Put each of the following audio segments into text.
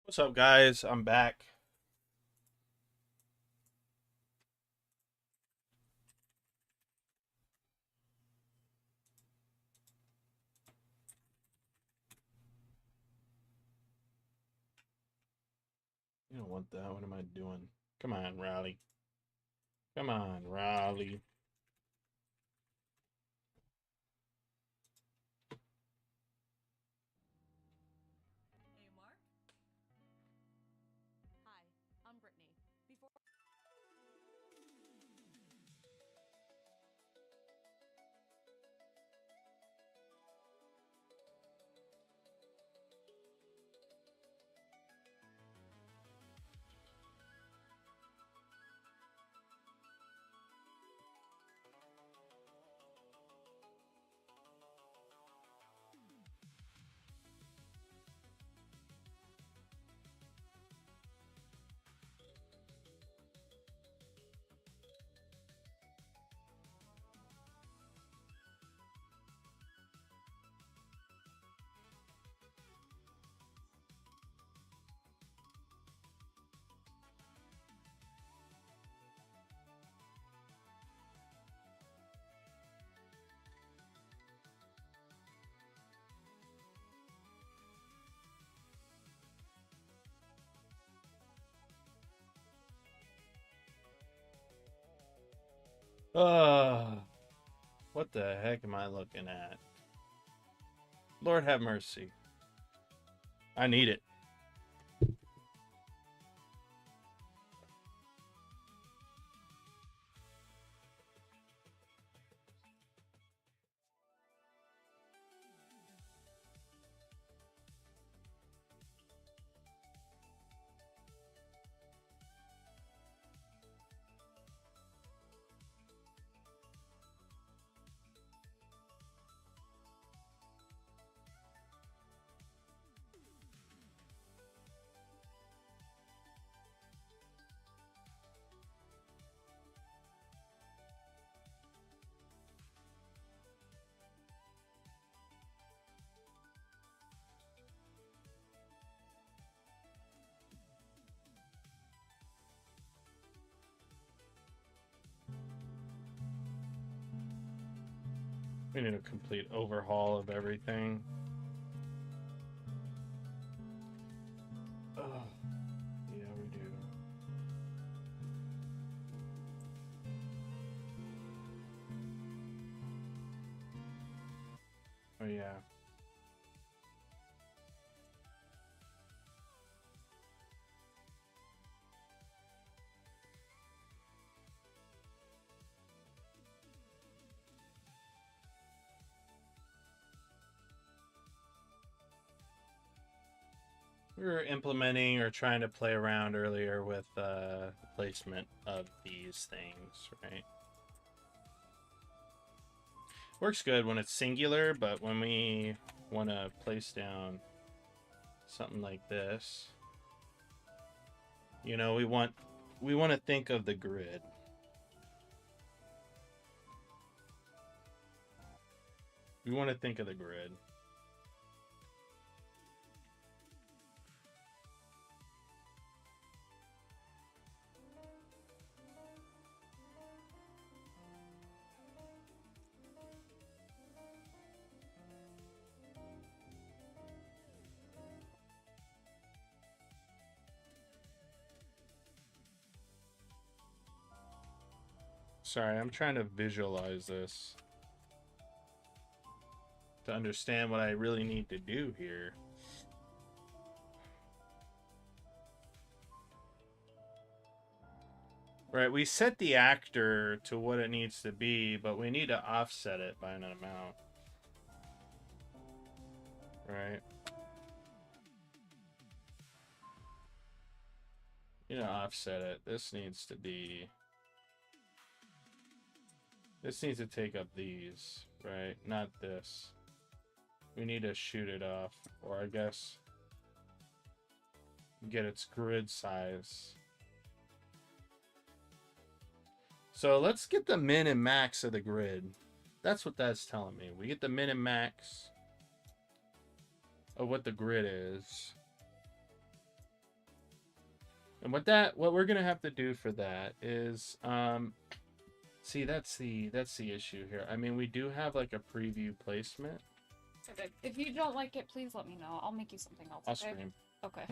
What's up, guys? I'm back. You don't want that. What am I doing? Come on, Raleigh. Come on, Raleigh. Hey, Mark. Hi, I'm Brittany. Before Ugh. What the heck am I looking at? Lord have mercy. I need it. We need a complete overhaul of everything. Ugh. Yeah, we do. Oh, yeah. We were implementing or trying to play around earlier with placement of these things, right? Works good when it's singular, but when we want to place down something like this, we want to think of the grid. We want to think of the grid. Sorry, I'm trying to visualize this to understand what I really need to do here. Right, we set the actor to what it needs to be, but we need to offset it by an amount. Right? You know, offset it. This needs to take up these, right? Not this. We need to shoot it off, or I guess get its grid size. So let's get the min and max of the grid. That's what that's telling me. We get the min and max of what the grid is. And what we're gonna have to do for that is, see, that's the issue here. I mean, we do have like a preview placement. Okay. If you don't like it, please let me know. I'll make you something else. I'll Okay? scream. Okay.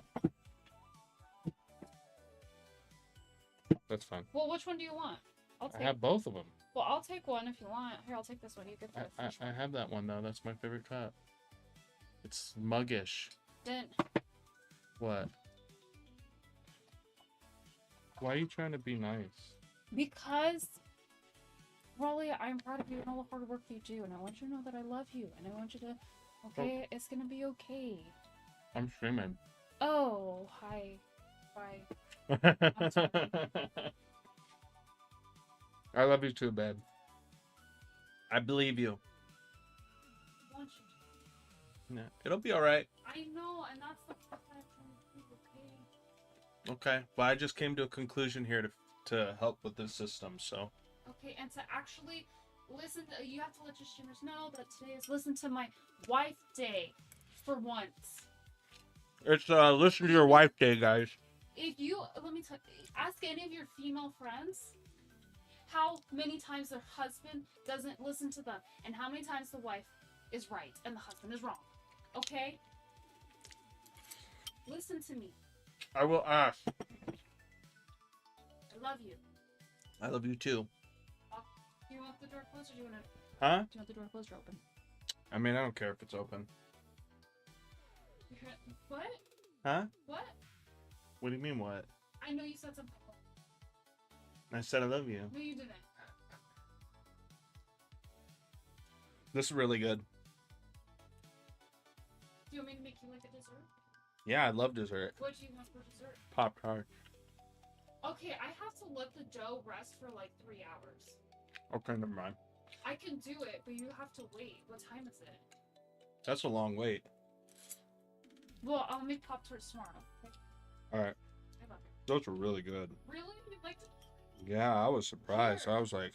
That's fine. Well, which one do you want? I'll I take. have both of them. Well, I'll take one if you want. Here, I'll take this one. You get the I fish one. have that one though. That's my favorite cup. It's muggish. Then What? Why are you trying to be nice? because Raleigh, I'm proud of you and all the hard work you do, and I want you to know that I love you, and I want you to. Okay, it's gonna be okay. I'm streaming. Oh, hi. Bye. I'm sorry. I love you too, babe. I believe you. I want you to. Yeah, it'll be all right. I know, and that's the part that I'm trying to do, okay? Okay. Well, I just came to a conclusion here to help with the system. So. Okay, and to actually listen, you have to let your streamers know that today is Listen to My Wife Day for once. It's listen to your wife day, guys. If you, let me tell you, ask any of your female friends how many times their husband doesn't listen to them and how many times the wife is right and the husband is wrong. Okay? Listen to me. I will ask. I love you. I love you too. Do you want the door closed or do you want to? Huh? Do you want the door closed or open? I mean, I don't care if it's open. What? Huh? What? What do you mean, what? I know you said something. I said I love you. No, you didn't. This is really good. Do you want me to make you like a dessert? Yeah, I love dessert. What do you want for dessert? Pop-Tart. Okay, I have to let the dough rest for like 3 hours. Okay, never mind. I can do it, but you have to wait. What time is it? That's a long wait. Well, I'll make Pop-Tarts tomorrow. Okay? All right. I love it. Those were really good. Really? You liked it? Yeah, I was surprised. I was like,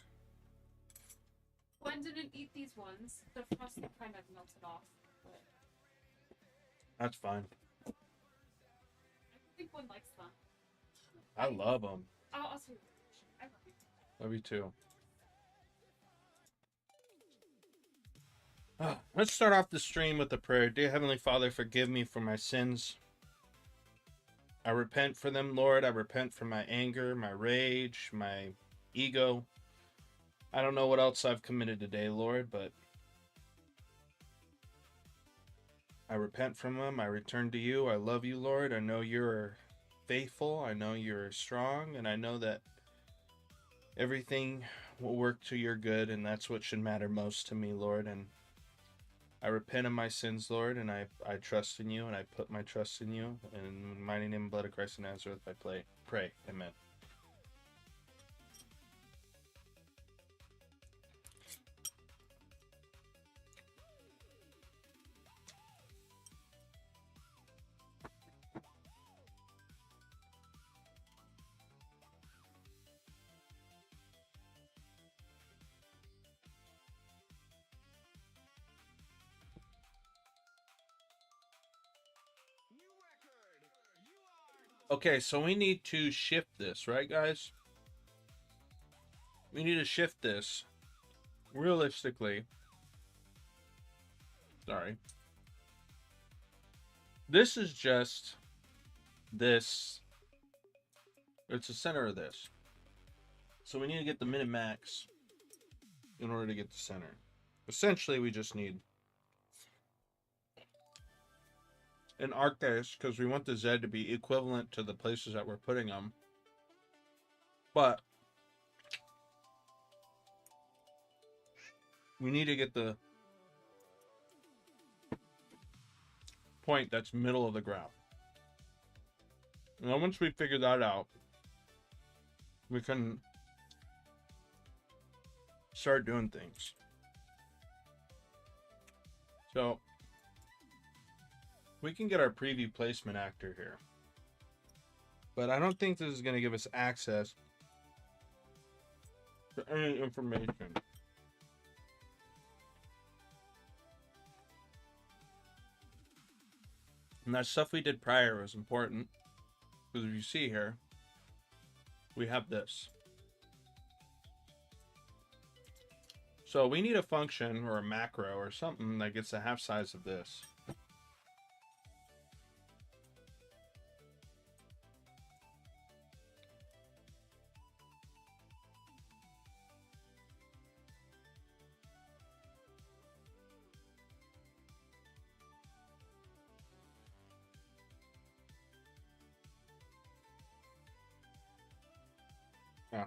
Gwen didn't eat these ones. The frosting kind of melted off. But that's fine. I think Gwen likes them. I love them. I'll see you. I love you. Love you too. Let's start off the stream with a prayer. Dear Heavenly Father, forgive me for my sins. I repent for them, Lord. I repent for my anger, my rage, my ego. I don't know what else I've committed today, Lord, but I repent from them. I return to you. I love you, Lord. I know you're faithful. I know you're strong, and I know that everything will work to your good, and that's what should matter most to me, Lord. And I repent of my sins, Lord, and I trust in you, and I put my trust in you. And in the mighty name and blood of Christ of Nazareth, I pray. Amen. Okay, so we need to shift this, right, guys? We need to shift this realistically. Sorry. This is just this. It's the center of this. So we need to get the min-max in order to get the center. Essentially, we just need in our case, because we want the Z to be equivalent to the places that we're putting them. But we need to get the point that's middle of the graph. And then once we figure that out, we can start doing things. So we can get our preview placement actor here. But I don't think this is going to give us access to any information. And that stuff we did prior was important. Because if you see here, we have this. So we need a function or a macro or something that gets the half size of this. Yeah.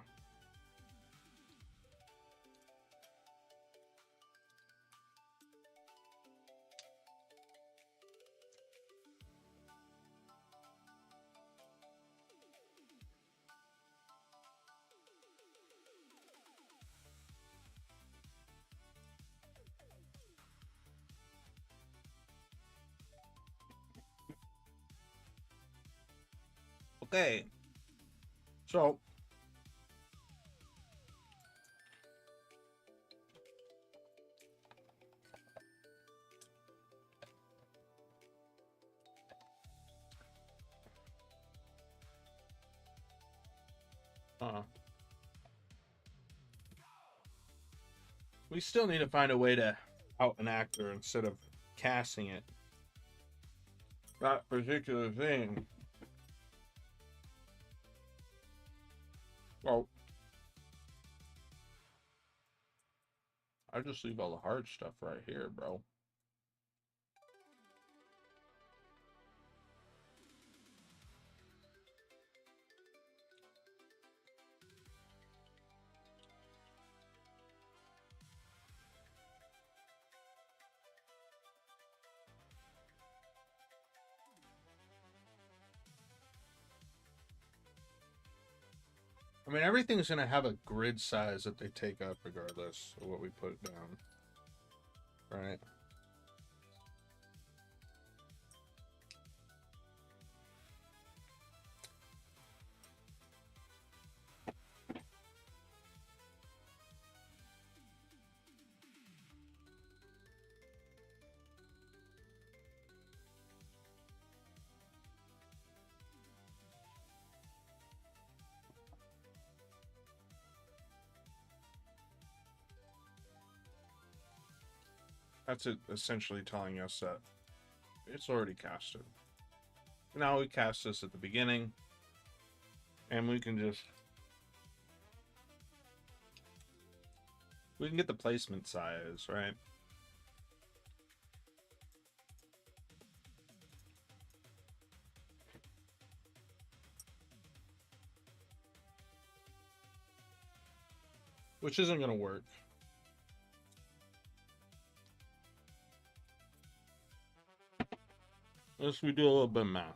Okay. So we still need to find a way to out an actor instead of casting it. That particular thing. Well, I just leave all the hard stuff right here, bro. I mean, everything's going to have a grid size that they take up regardless of what we put down. Right? That's it, essentially telling us that it's already casted. Now we cast this at the beginning, and we can get the placement size, right? Which isn't going to work. Unless we do a little bit of math.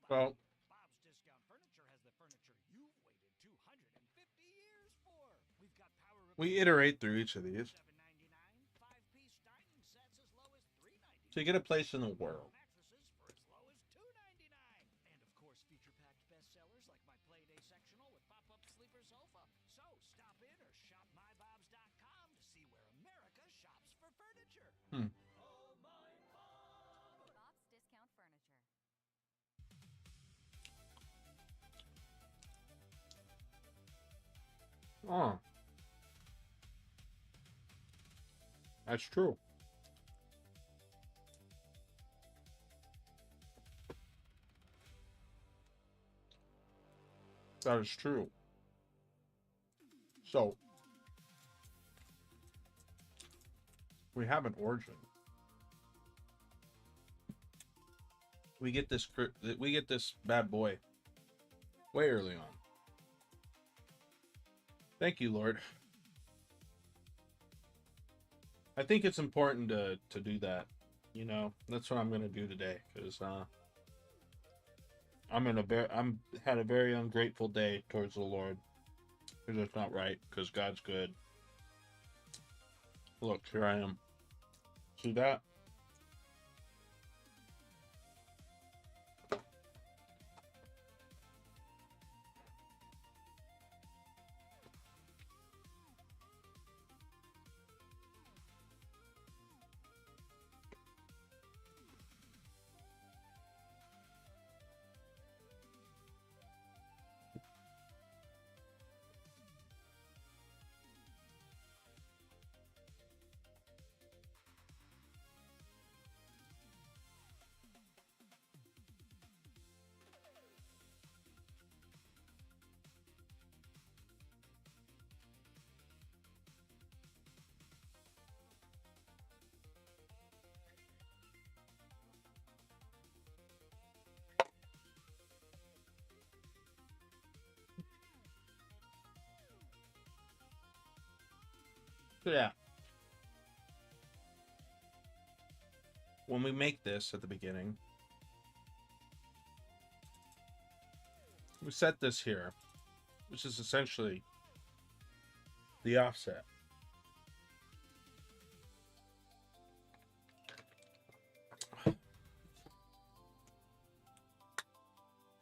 Well, Bob's Discount Furniture has the furniture you've waited 250 years for. We've got power we iterate through each of these. $7.99, 5-piece dining sets as low as $3.99. So you get a place in the world. Mattresses for as low as $2.99. And of course, feature-packed bestsellers like my Playday sectional with pop-up sleeper sofa. So stop in or shop mybobs.com to see where America shops for furniture. Hmm. Bob's Discount Furniture. Oh. That's true. That is true. So, we have an origin. We get this bad boy way early on. Thank you, Lord. I think it's important to do that. You know, that's what I'm gonna do today because I'm had a very ungrateful day towards the Lord because it's not right because God's good. Look, here I am. See that? So yeah. When we make this at the beginning, we set this here, which is essentially the offset.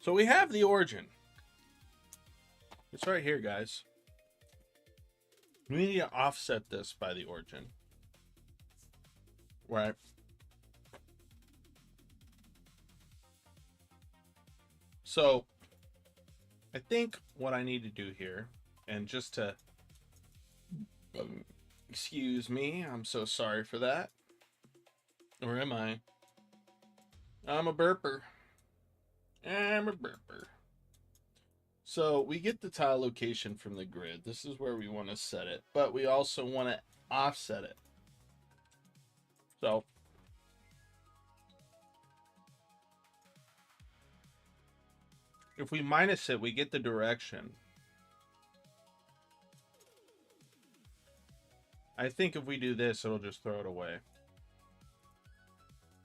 So we have the origin. It's right here, guys. We need to offset this by the origin. Right? So I think what I need to do here, and just to excuse me, I'm so sorry for that. Or am I? I'm a burper. I'm a burper. So we get the tile location from the grid. This is where we want to set it, but we also want to offset it. So if we minus it, we get the direction. I think if we do this, it'll just throw it away.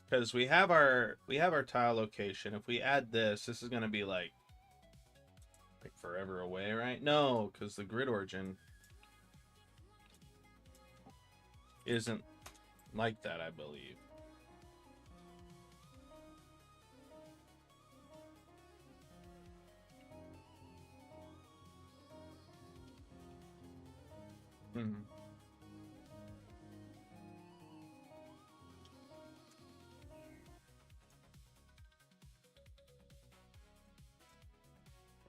Because we have our tile location. If we add this is going to be like forever away, right? No, because the grid origin isn't like that, I believe. Mm-hmm.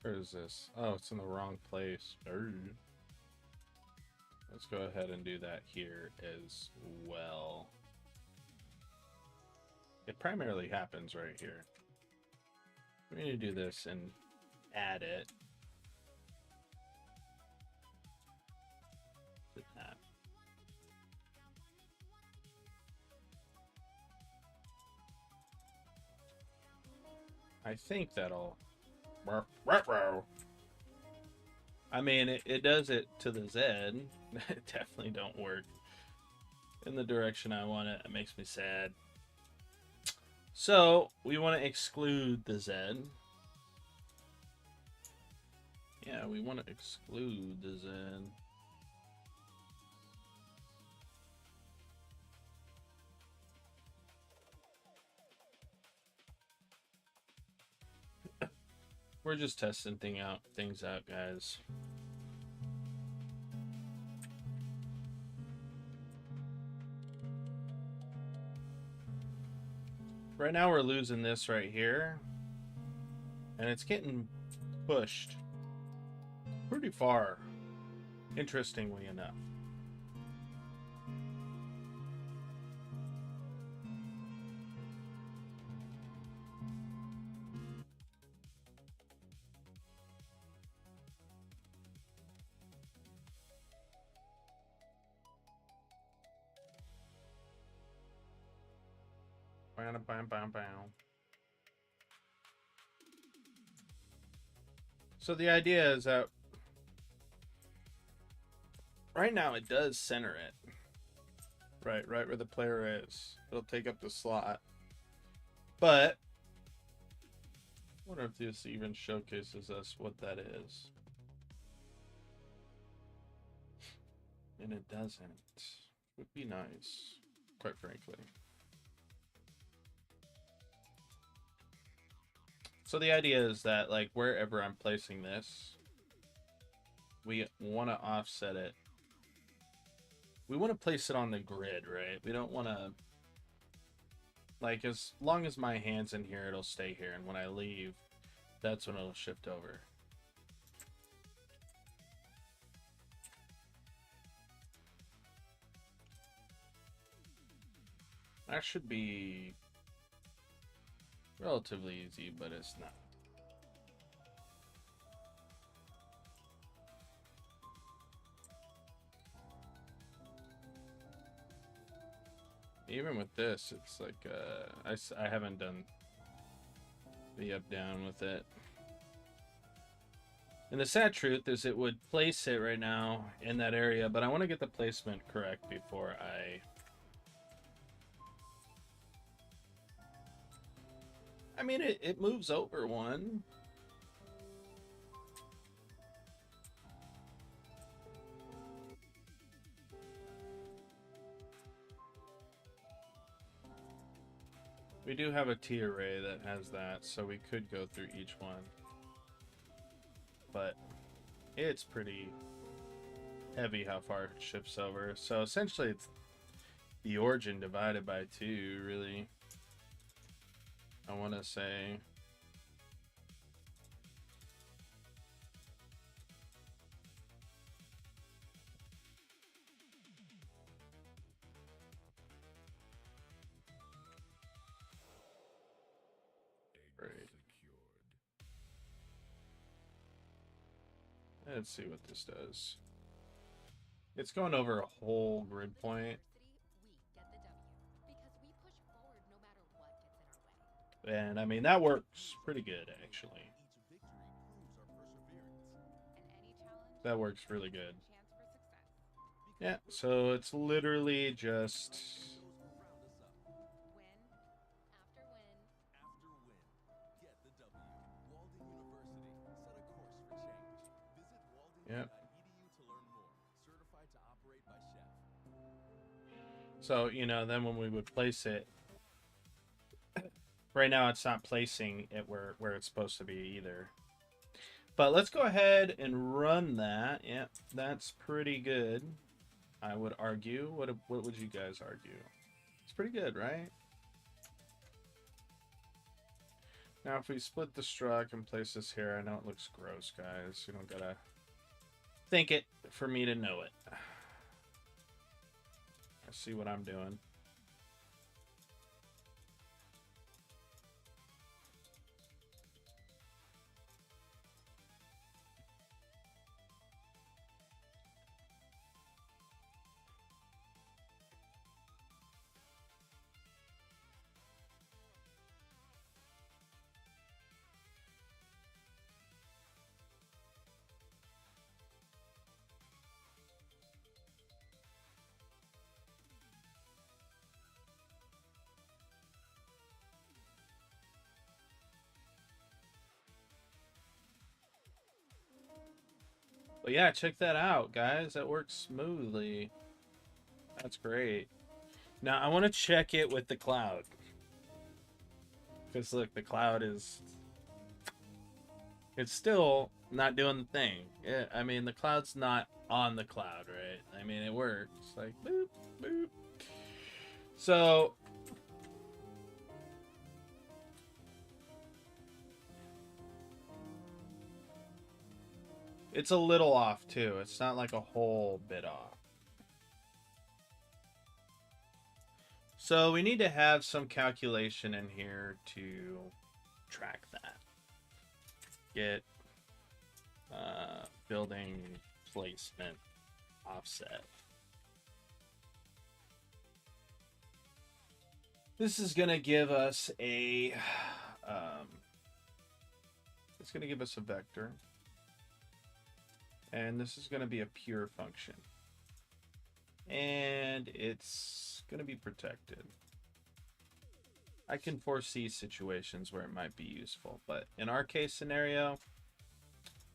Where is this? Oh, it's in the wrong place. Urgh. Let's go ahead and do that here as well. It primarily happens right here. We need to do this and add it to that. I think that'll... I mean, it does it to the Z. It definitely don't work in the direction I want it. It makes me sad. So we want to exclude the Z. Yeah, we want to exclude the Z. We're just testing things out, guys. Right now we're losing this right here. And it's getting pushed pretty far, interestingly enough. So the idea is that right now it does center it. Right where the player is. It'll take up the slot. But I wonder if this even showcases us what that is. And it doesn't. Would be nice, quite frankly. So the idea is that, like, wherever I'm placing this, we want to offset it. We want to place it on the grid, right? We don't want to, like, as long as my hand's in here, it'll stay here. And when I leave, that's when it'll shift over. That should be relatively easy, but it's not. Even with this, it's like, I haven't done the up down with it. And the sad truth is it would place it right now in that area, but I want to get the placement correct before I mean, it moves over one. We do have a T array that has that, so we could go through each one. But it's pretty heavy how far it shifts over. So essentially it's the origin divided by 2, really. I want to say. Let's see what this does. It's going over a whole grid point. And I mean, that works pretty good, actually. That works really good. Yeah, so it's literally just... Yep. So, you know, then when we would place it, right now it's not placing it where it's supposed to be either. But let's go ahead and run that. Yeah, that's pretty good, I would argue. What would you guys argue? It's pretty good, right? Now, if we split the struct and place this here, I know it looks gross, guys. You don't gotta think it for me to know it. I see what I'm doing. But yeah, check that out, guys. That works smoothly. That's great. Now, I want to check it with the cloud. Because, look, the cloud is... It's still not doing the thing. I mean, the cloud's not on the cloud, right? I mean, it works. Like, boop, boop. So... It's a little off, too. It's not like a whole bit off. So we need to have some calculation in here to track that. Get building placement offset. This is going to give us a... it's going to give us a vector. And this is going to be a pure function. and it's going to be protected. I can foresee situations where it might be useful, but in our case scenario,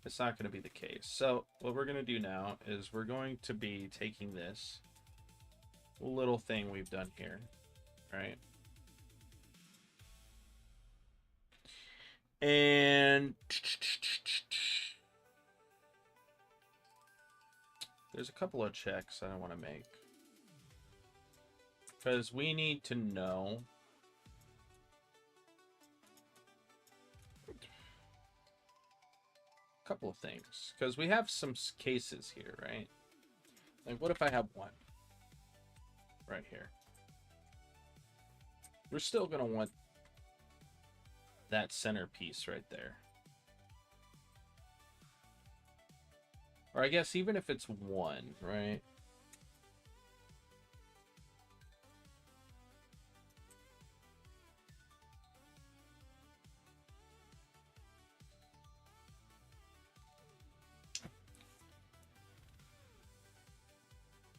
it's not going to be the case. So what we're going to do now is we're going to be taking this little thing we've done here, right? And there's a couple of checks I want to make, because we need to know a couple of things, because we have some cases here, right? Like, what if I have one right here? We're still going to want that centerpiece right there. Or I guess even if it's one, right?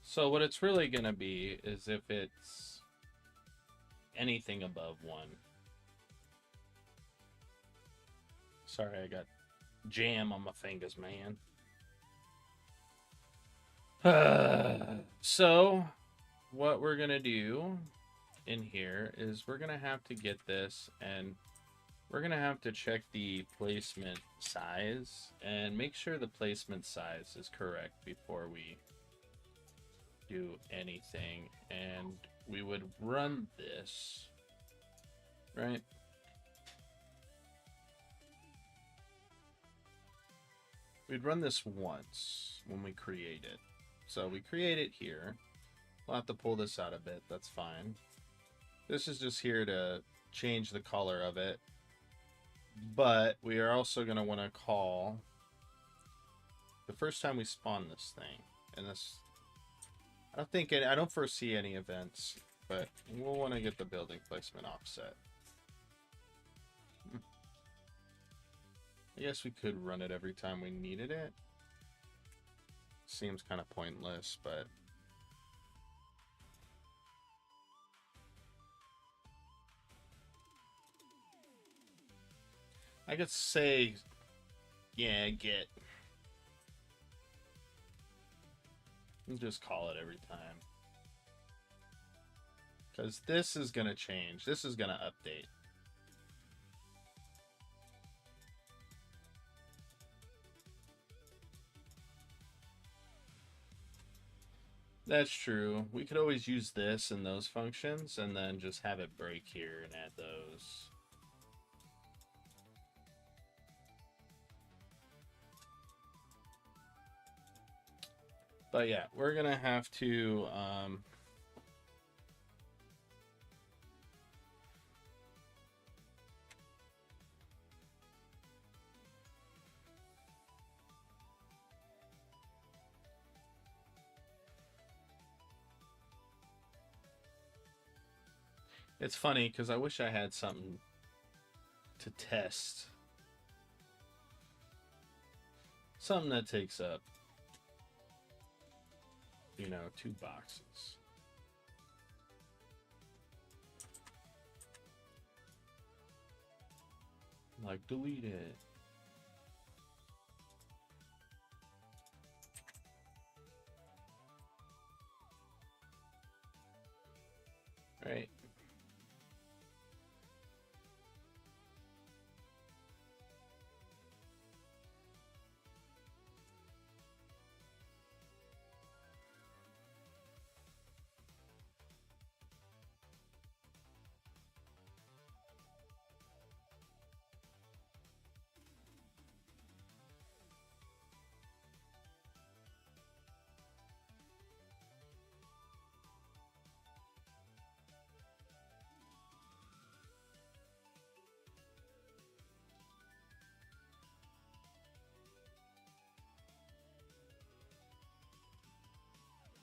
So what it's really going to be is if it's anything above one. Sorry, I got jam on my fingers, man. So what we're going to do in here is we're going to have to get this, and we're going to have to check the placement size and make sure the placement size is correct before we do anything. And we would run this, right? We'd run this once when we create it. So we create it here. We'll have to pull this out a bit. That's fine. This is just here to change the color of it. But we are also going to want to call the first time we spawn this thing. And this, I don't foresee any events, but we'll want to get the building placement offset. I guess we could run it every time we needed it. Seems kind of pointless, but I could say, yeah, get. And just call it every time. Because this is going to change. This is going to update. That's true. We could always use this and those functions and then just have it break here and add those. But yeah, we're going to have to... It's funny because I wish I had something to test. Something that takes up, 2 boxes. Like, delete it. Right.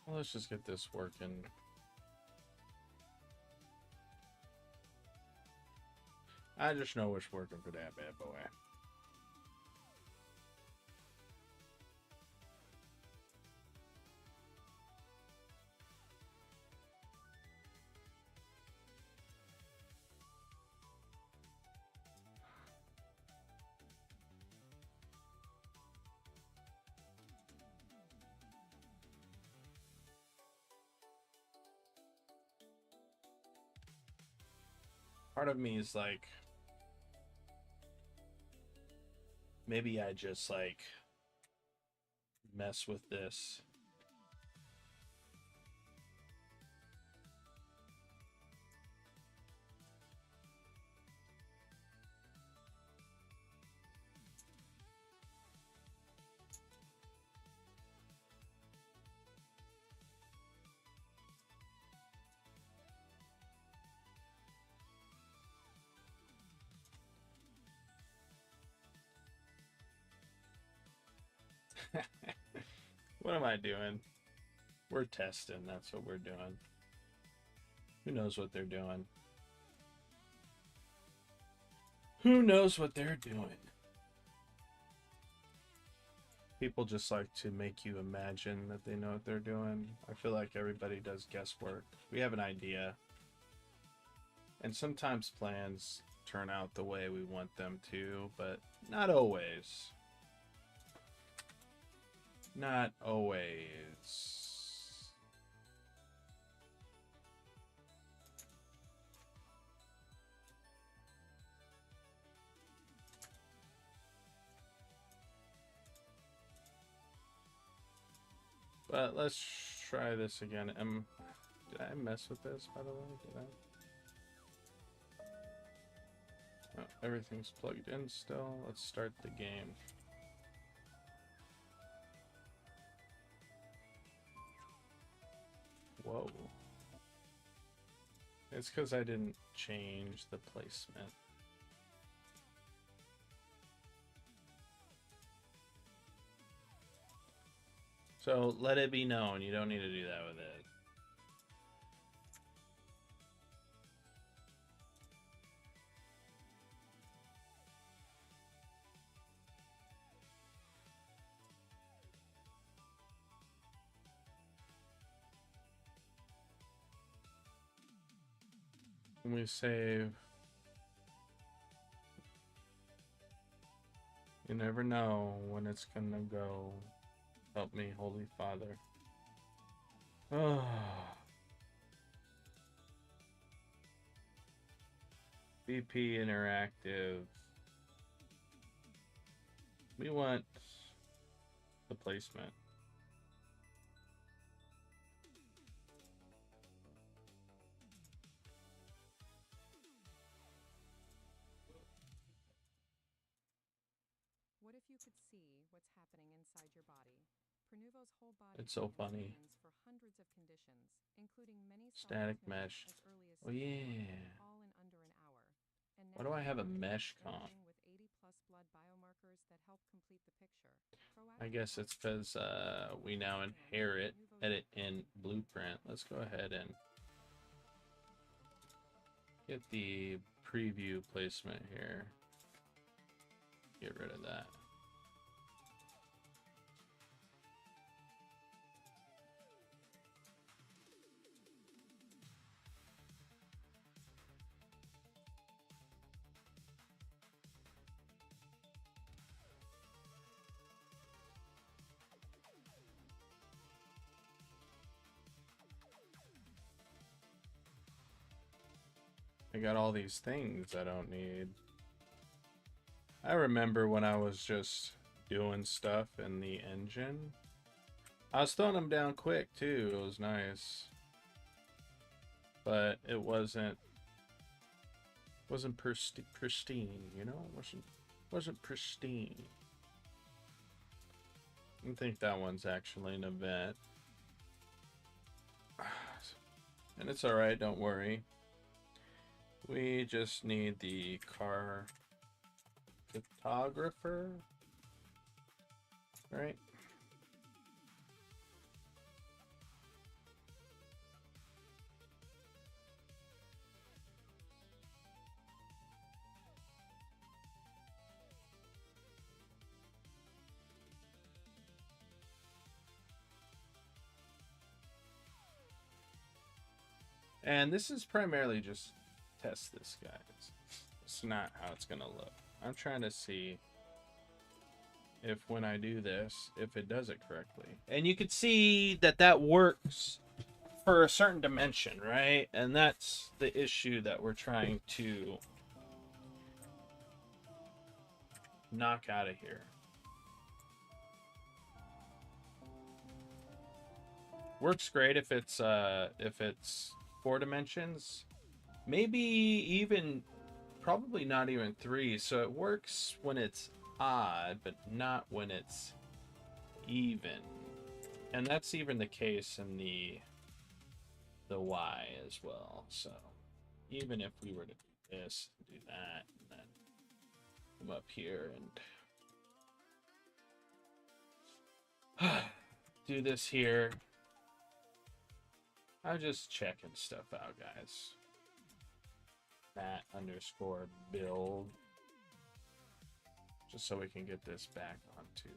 Well, let's just get this working. I just know it's working for that bad boy. part of me is like, maybe I just like mess with this. What am I doing? We're testing. That's what we're doing. Who knows what they're doing? Who knows what they're doing? People just like to make you imagine that they know what they're doing. I feel like everybody does guesswork. We have an idea. And sometimes plans turn out the way we want them to, but not always. Not always. But let's try this again. Did I mess with this, by the way? Did I? Oh, everything's plugged in still. Let's start the game. Whoa. It's because I didn't change the placement. So let it be known, you don't need to do that with it. When we save, you never know when it's gonna go. Help me, Holy Father. Oh. BP Interactive. We want the placement. What if you could see what's happening inside your body? Prenuvo's whole body It's so scan funny. screens for hundreds of conditions, including many Static self-diagnosed mesh. as early as Oh 6 yeah. all in under an hour. And Why do I have a Prenuvo mesh connects comp? everything with 80+ blood biomarkers that help complete the picture. I guess it's because we now inherit edit in Blueprint. Let's go ahead and get the preview placement here. Get rid of that. I got all these things I don't need. I remember when I was just doing stuff in the engine. I was throwing them down quick too. It was nice. But it wasn't pristine, you know? It wasn't pristine. I think that one's actually an event. And it's alright, don't worry. We just need the car photographer, right? And this is primarily just test this, guys. It's not how it's gonna look. I'm trying to see if when I do this, if it does it correctly. And you can see that that works for a certain dimension, right? And that's the issue that we're trying to knock out of here. Works great if it's 4 dimensions. Maybe even probably not even 3. So it works when it's odd, but not when it's even. And that's even the case in the Y as well. So even if we were to do this, do that, and then come up here and do this here. I'm just checking stuff out, guys. Matt_build. Just so we can get this back onto.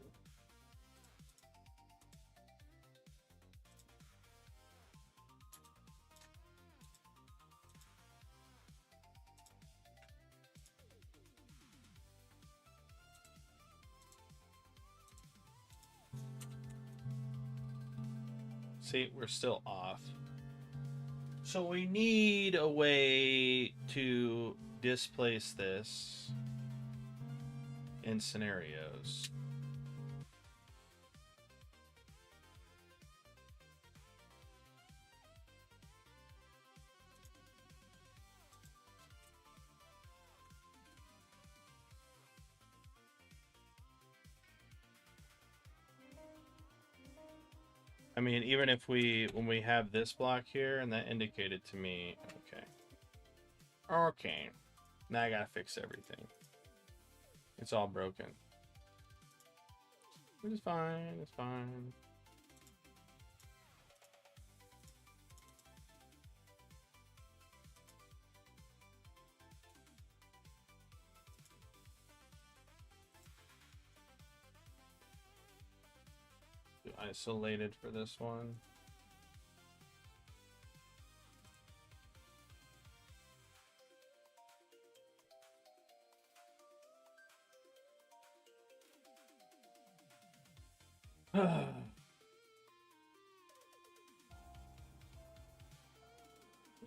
See, we're still off. So we need a way to displace this in scenarios. I mean, even if when we have this block here, and that indicated to me, okay, now I gotta fix everything. It's all broken. It's fine, it's fine. Isolated for this one.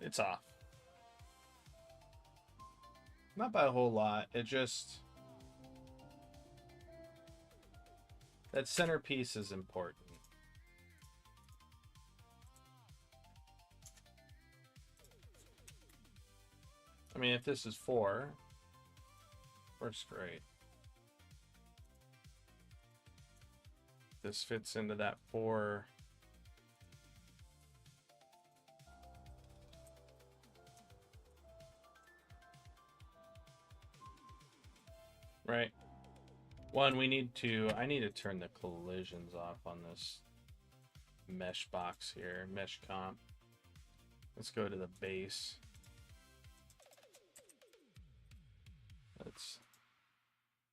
It's off. Not by a whole lot. It just... that centerpiece is important. I mean, if this is 4, works great. This fits into that 4. Right. One, I need to turn the collisions off on this mesh box here, mesh comp. Let's go to the base.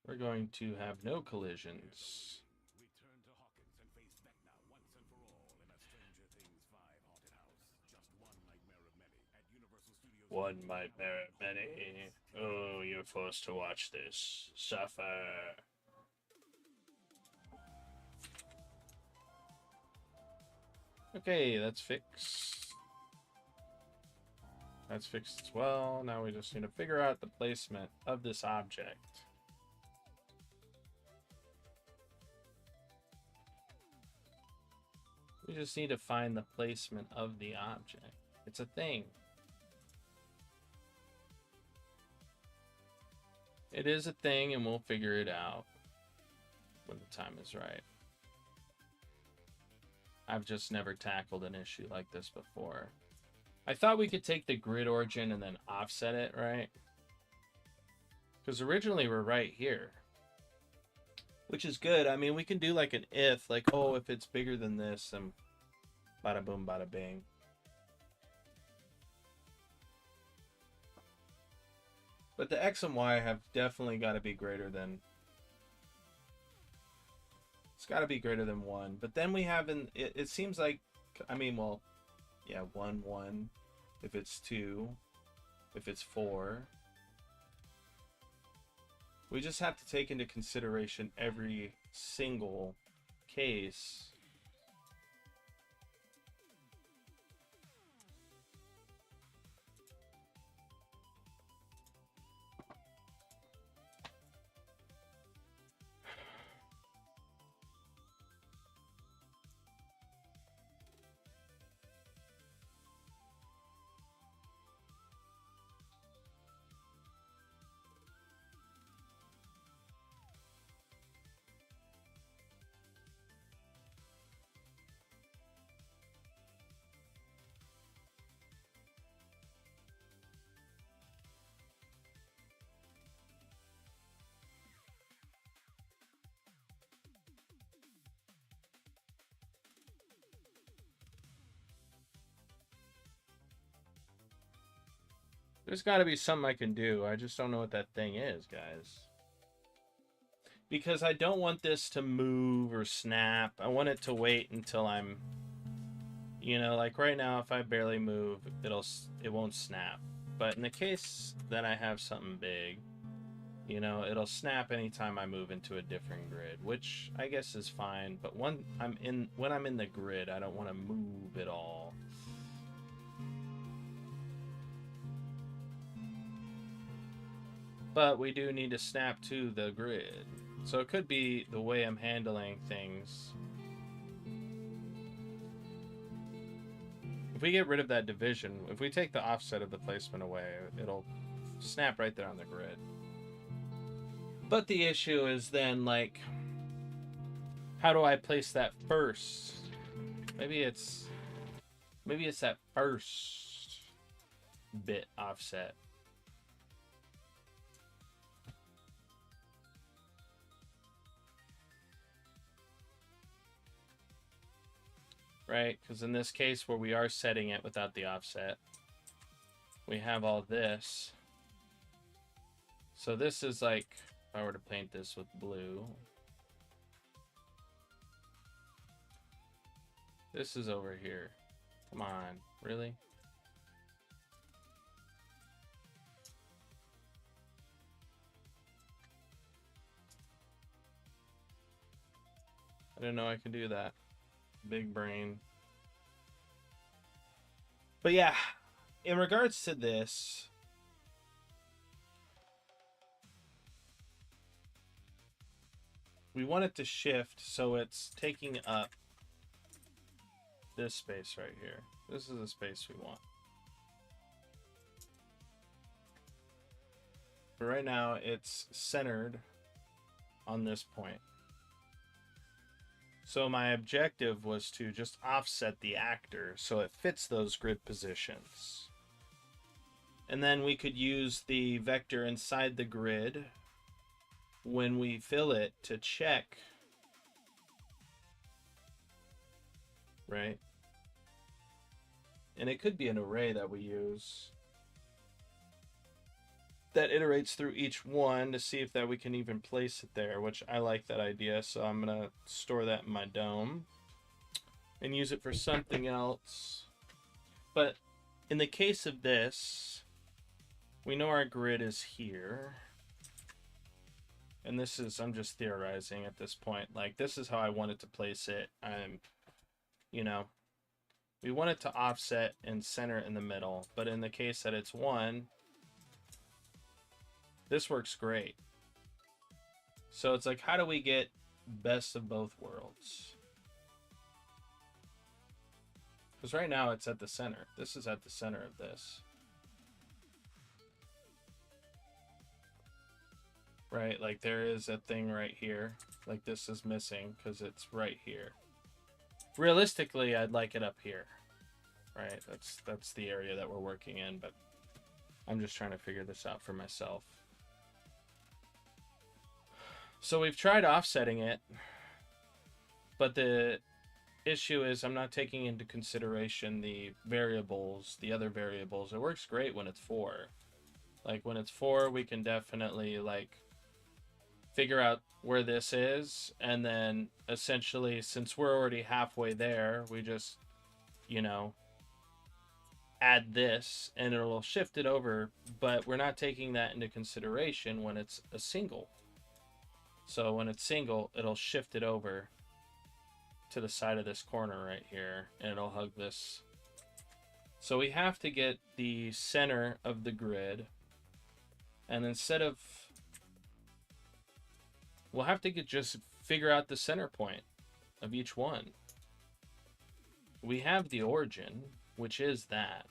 We're going to have no collisions. Return to Hawkins and face Vecna once and for all in a Stranger Things 5 haunted house. Just one nightmare of many at Universal Studios. One nightmare of many. Oh, you're forced to watch this. Suffer. Okay, that's fixed. That's fixed as well. Now we just need to figure out the placement of this object. We just need to find the placement of the object. It's a thing. It is a thing, and we'll figure it out when the time is right. I've just never tackled an issue like this before. I thought we could take the grid origin and then offset it, right? Because originally we're right here. Which is good. I mean, we can do like an if, like, oh, if it's bigger than this, then bada boom, bada bing. But the X and Y have definitely got to be greater than... it's got to be greater than 1. But then we have, it seems like, I mean, well, yeah, 1, 1. If it's 2. If it's 4. We just have to take into consideration every single case. There's got to be something I can do. I just don't know what that thing is, guys. Because I don't want this to move or snap. I want it to wait until I'm, you know, like right now, if I barely move, it won't snap. But in the case that I have something big, you know, it'll snap anytime I move into a different grid, which I guess is fine. But when I'm in the grid, I don't want to move at all. But we do need to snap to the grid. So it could be the way I'm handling things. If we get rid of that division, if we take the offset of the placement away, it'll snap right there on the grid. But the issue is then, like, how do I place that first? Maybe it's that first bit offset. Right? Because in this case where we are setting it without the offset, we have all this. So this is like, if I were to paint this with blue, this is over here. Come on, really? I didn't know I could do that. Big brain. But yeah, in regards to this, we want it to shift so it's taking up this space right here. This is the space we want. But right now it's centered on this point. So my objective was to just offset the actor so it fits those grid positions. And then we could use the vector inside the grid when we fill it to check, right? And it could be an array that we use that iterates through each one to see if that we can even place it there, which I like that idea. So I'm going to store that in my dome and use it for something else. But in the case of this, we know our grid is here. And this is, I'm just theorizing at this point. Like, this is how I wanted to place it. You know, we want it to offset and center in the middle. But in the case that it's 1, this works great. So it's like, how do we get best of both worlds? Because right now it's at the center. This is at the center of this. Right, like there is a thing right here. Like this is missing because it's right here. Realistically, I'd like it up here. Right, that's the area that we're working in, but I'm just trying to figure this out for myself. So we've tried offsetting it, but the issue is I'm not taking into consideration the variables, the other variables. It works great when it's 4. Like when it's 4, we can definitely like figure out where this is, and then essentially, since we're already halfway there, we just, you know, add this and it'll shift it over, but we're not taking that into consideration when it's a single. So when it's single, it'll shift it over to the side of this corner right here, and it'll hug this. So we have to get the center of the grid, and instead of, we'll have to just figure out the center point of each one. We have the origin, which is that.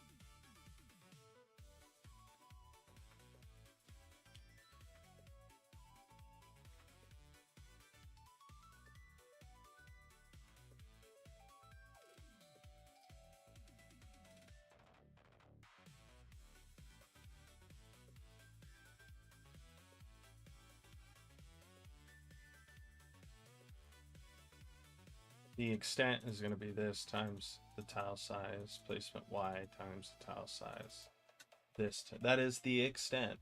The extent is going to be this times the tile size, placement Y times the tile size. That is the extent.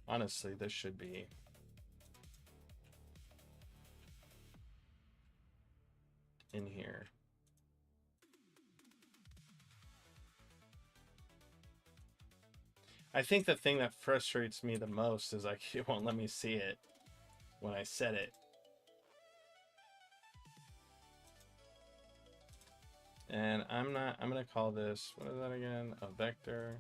Honestly, this should be in here. I think the thing that frustrates me the most is like it won't let me see it when I set it. And I'm gonna call this, what is that again? A vector.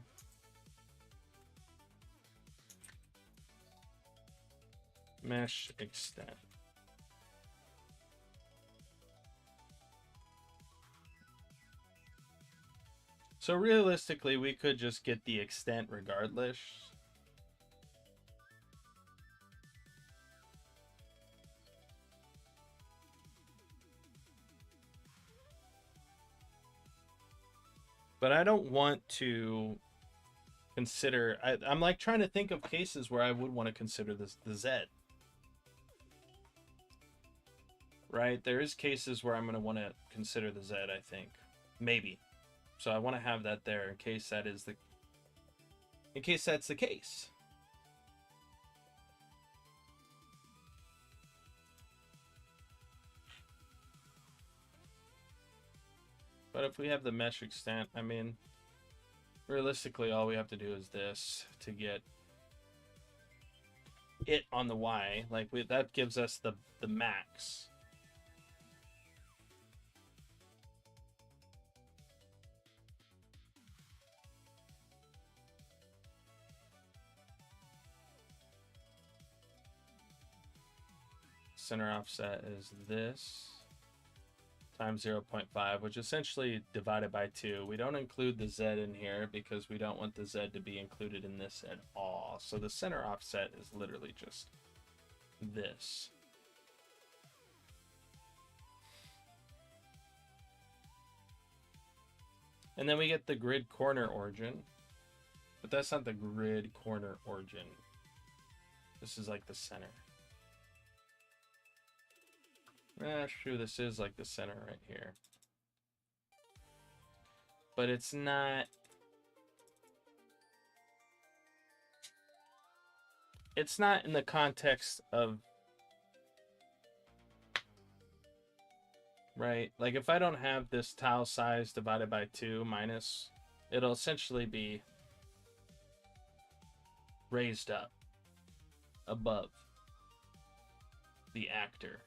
Mesh extent. So realistically, we could just get the extent regardless. But I don't want to consider, I'm like trying to think of cases where I would want to consider this the Z. Right? There is cases where I'm going to want to consider the Z, I think. Maybe. So I want to have that there in case that is the, in case that's the case. But if we have the mesh extent, I mean, realistically, all we have to do is this to get it on the Y. Like, that gives us the max. Center offset is this times 0.5, which essentially divided by 2. We don't include the Z in here because we don't want the Z to be included in this at all. So the center offset is literally just this. And then we get the grid corner origin. But that's not the grid corner origin. This is like the center. True, this is like the center right here. But it's not... It's not in the context of... Right? Like, if I don't have this tile size divided by 2 minus... It'll essentially be raised up above the actor.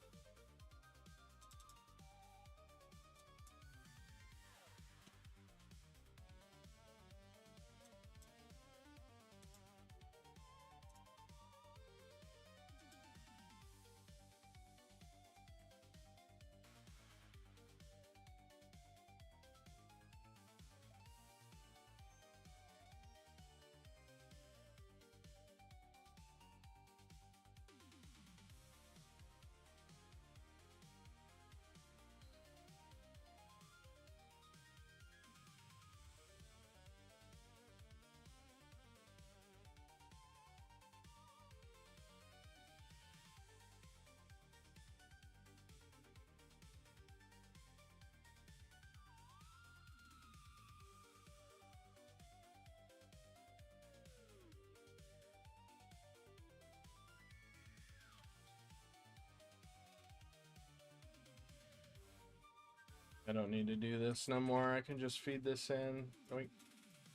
I don't need to do this no more. I can just feed this in. Oink.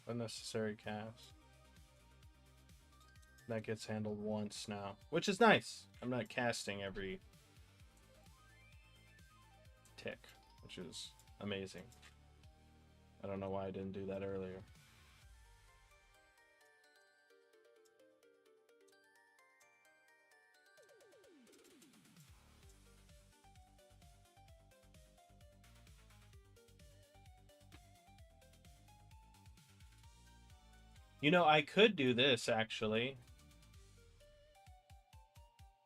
Unnecessary cast. That gets handled once now, which is nice. I'm not casting every tick, which is amazing. I don't know why I didn't do that earlier. You know, I could do this actually,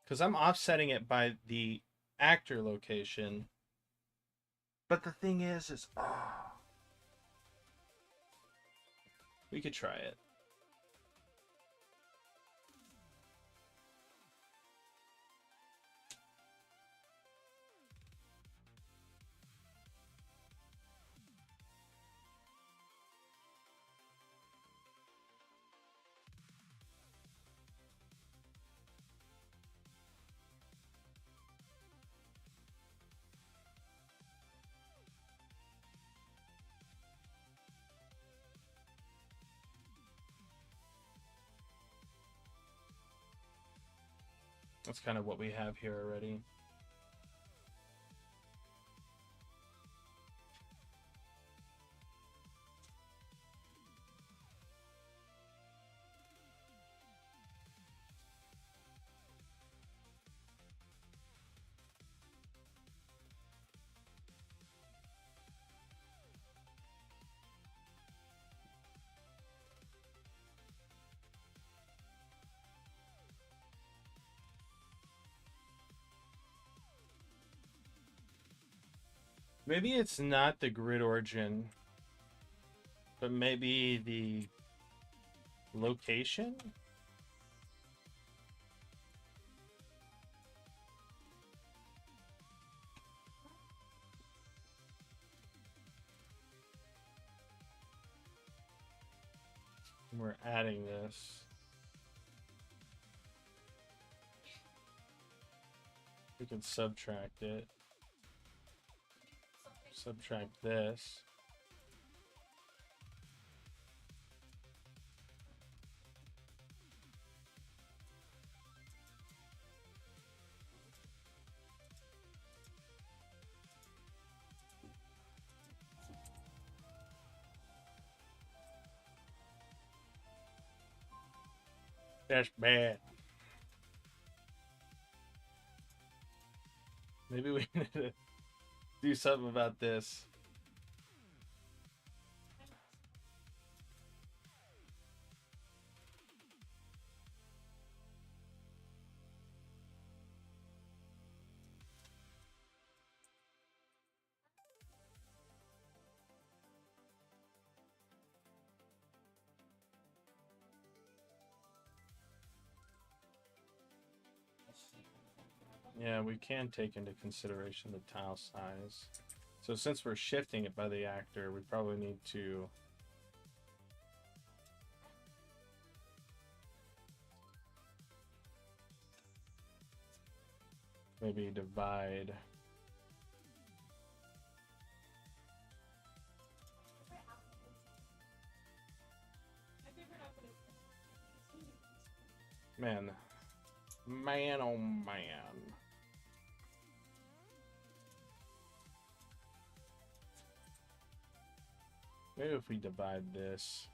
because I'm offsetting it by the actor location. But the thing is we could try it. That's kind of what we have here already. Maybe it's not the grid origin, but maybe the location? We're adding this. We can subtract it. Subtract this. That's bad. Maybe we need to do something about this. Yeah, we can take into consideration the tile size. So since we're shifting it by the actor, we probably need to maybe divide. Man, oh man. Maybe if we divide this.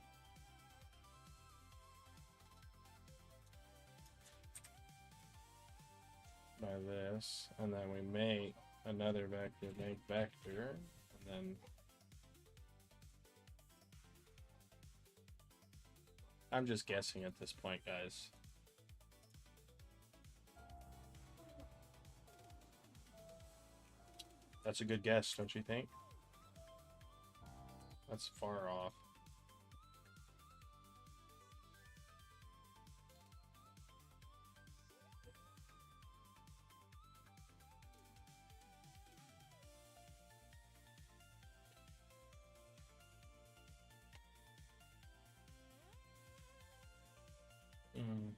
By this, and then we make another vector, make vector, and then I'm just guessing at this point, guys. That's a good guess, don't you think? That's far off. Mm.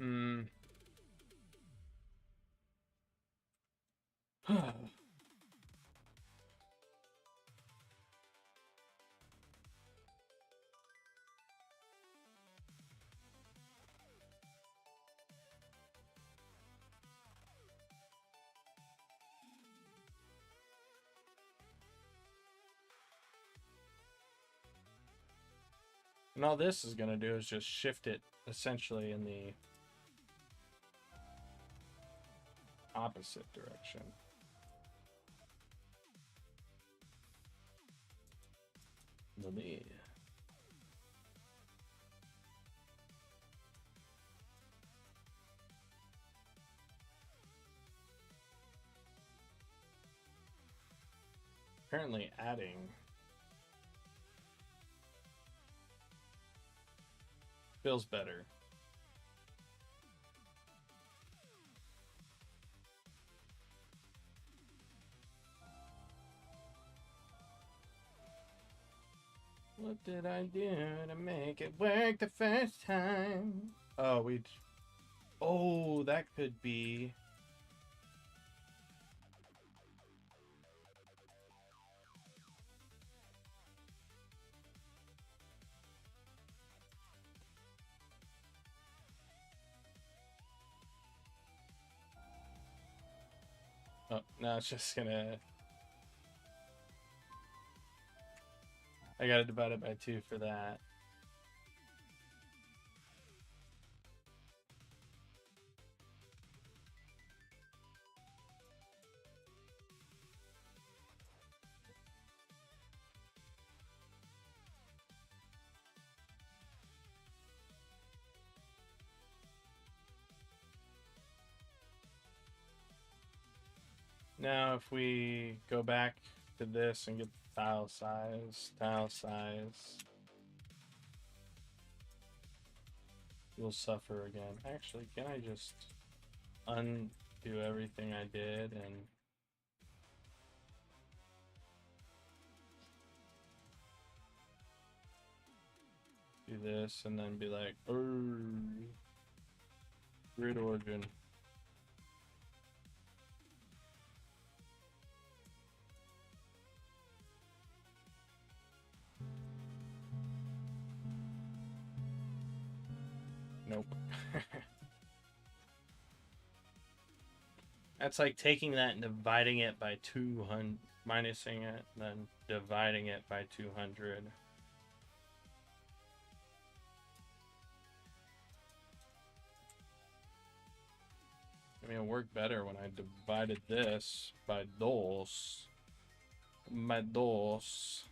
Mm. And all this is going to do is just shift it essentially in the opposite direction. Lovely. Apparently adding feels better. What did I do to make it work the first time? Oh, oh, that could be. Oh, no, it's just gonna. I gotta divide it by 2 for that. Now, if we go back to this and get the tile size, you'll suffer again. Actually, can I just undo everything I did and do this and then be like, grid origin. Nope. That's like taking that and dividing it by 200, minusing it, and then dividing it by 200. I mean, it worked better when I divided this by dos. By dos.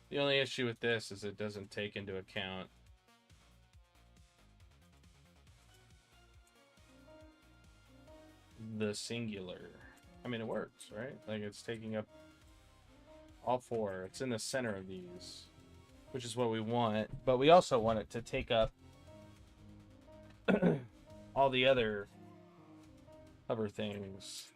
The only issue with this is it doesn't take into account the singular. I mean, it works, right? Like, it's taking up all 4. It's in the center of these, which is what we want. But we also want it to take up all the other hover things.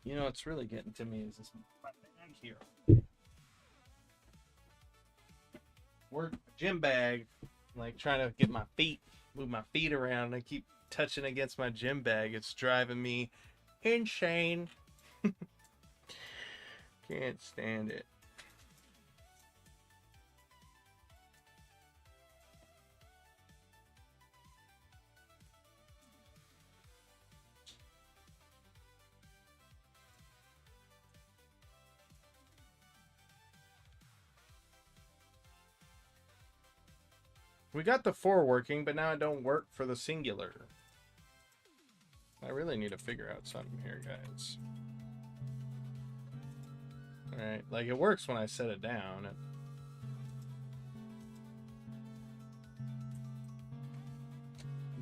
You know, what's really getting to me is this bag here. Work gym bag, like trying to get my feet, move my feet around. I keep touching against my gym bag. It's driving me insane. Can't stand it. We got the 4 working, but now it don't work for the singular. I really need to figure out something here, guys. Alright, like it works when I set it down.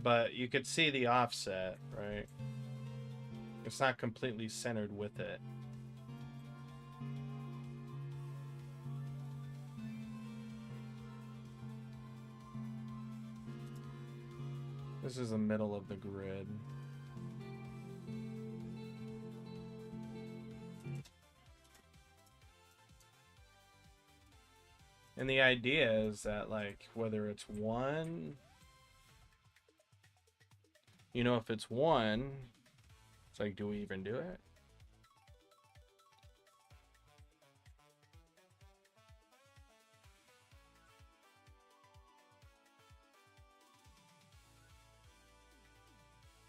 but you could see the offset, right? It's not completely centered with it. This is the middle of the grid. And the idea is that, like, whether it's one, you know, if it's one, it's like, do we even do it?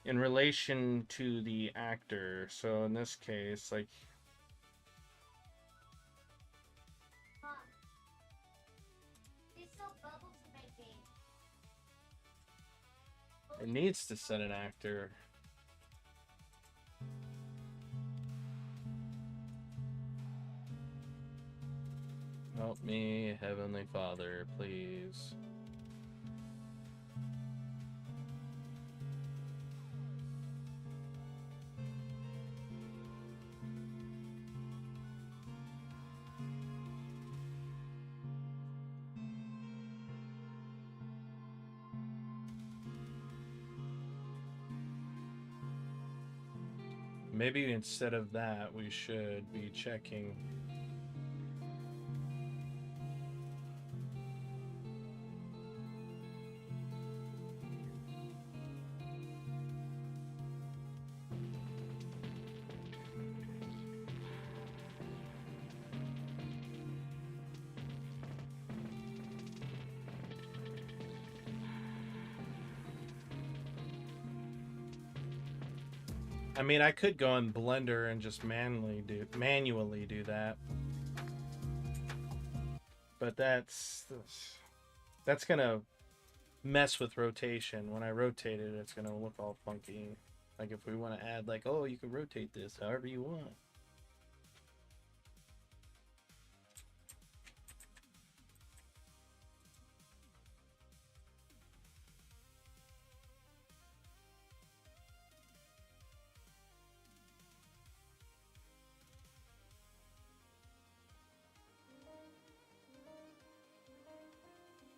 In relation to the actor, so in this case, like, Mom, they sell bubbles in my game. it needs to set an actor. Help me, Heavenly Father, please. Maybe instead of that, we should be checking. I mean, I could go in Blender and just manually do that. But that's gonna mess with rotation. When I rotate it, it's gonna look all funky. Like if we want to add, like, oh, you can rotate this however you want.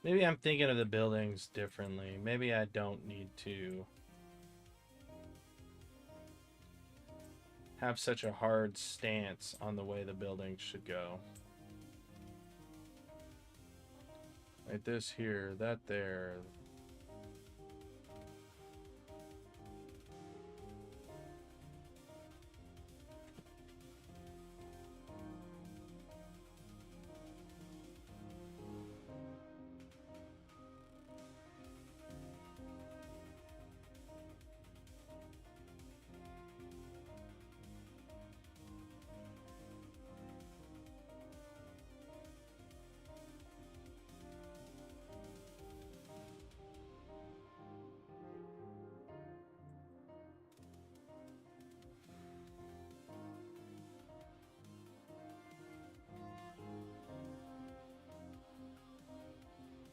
Maybe I'm thinking of the buildings differently. Maybe I don't need to have such a hard stance on the way the buildings should go. Like this here, that there.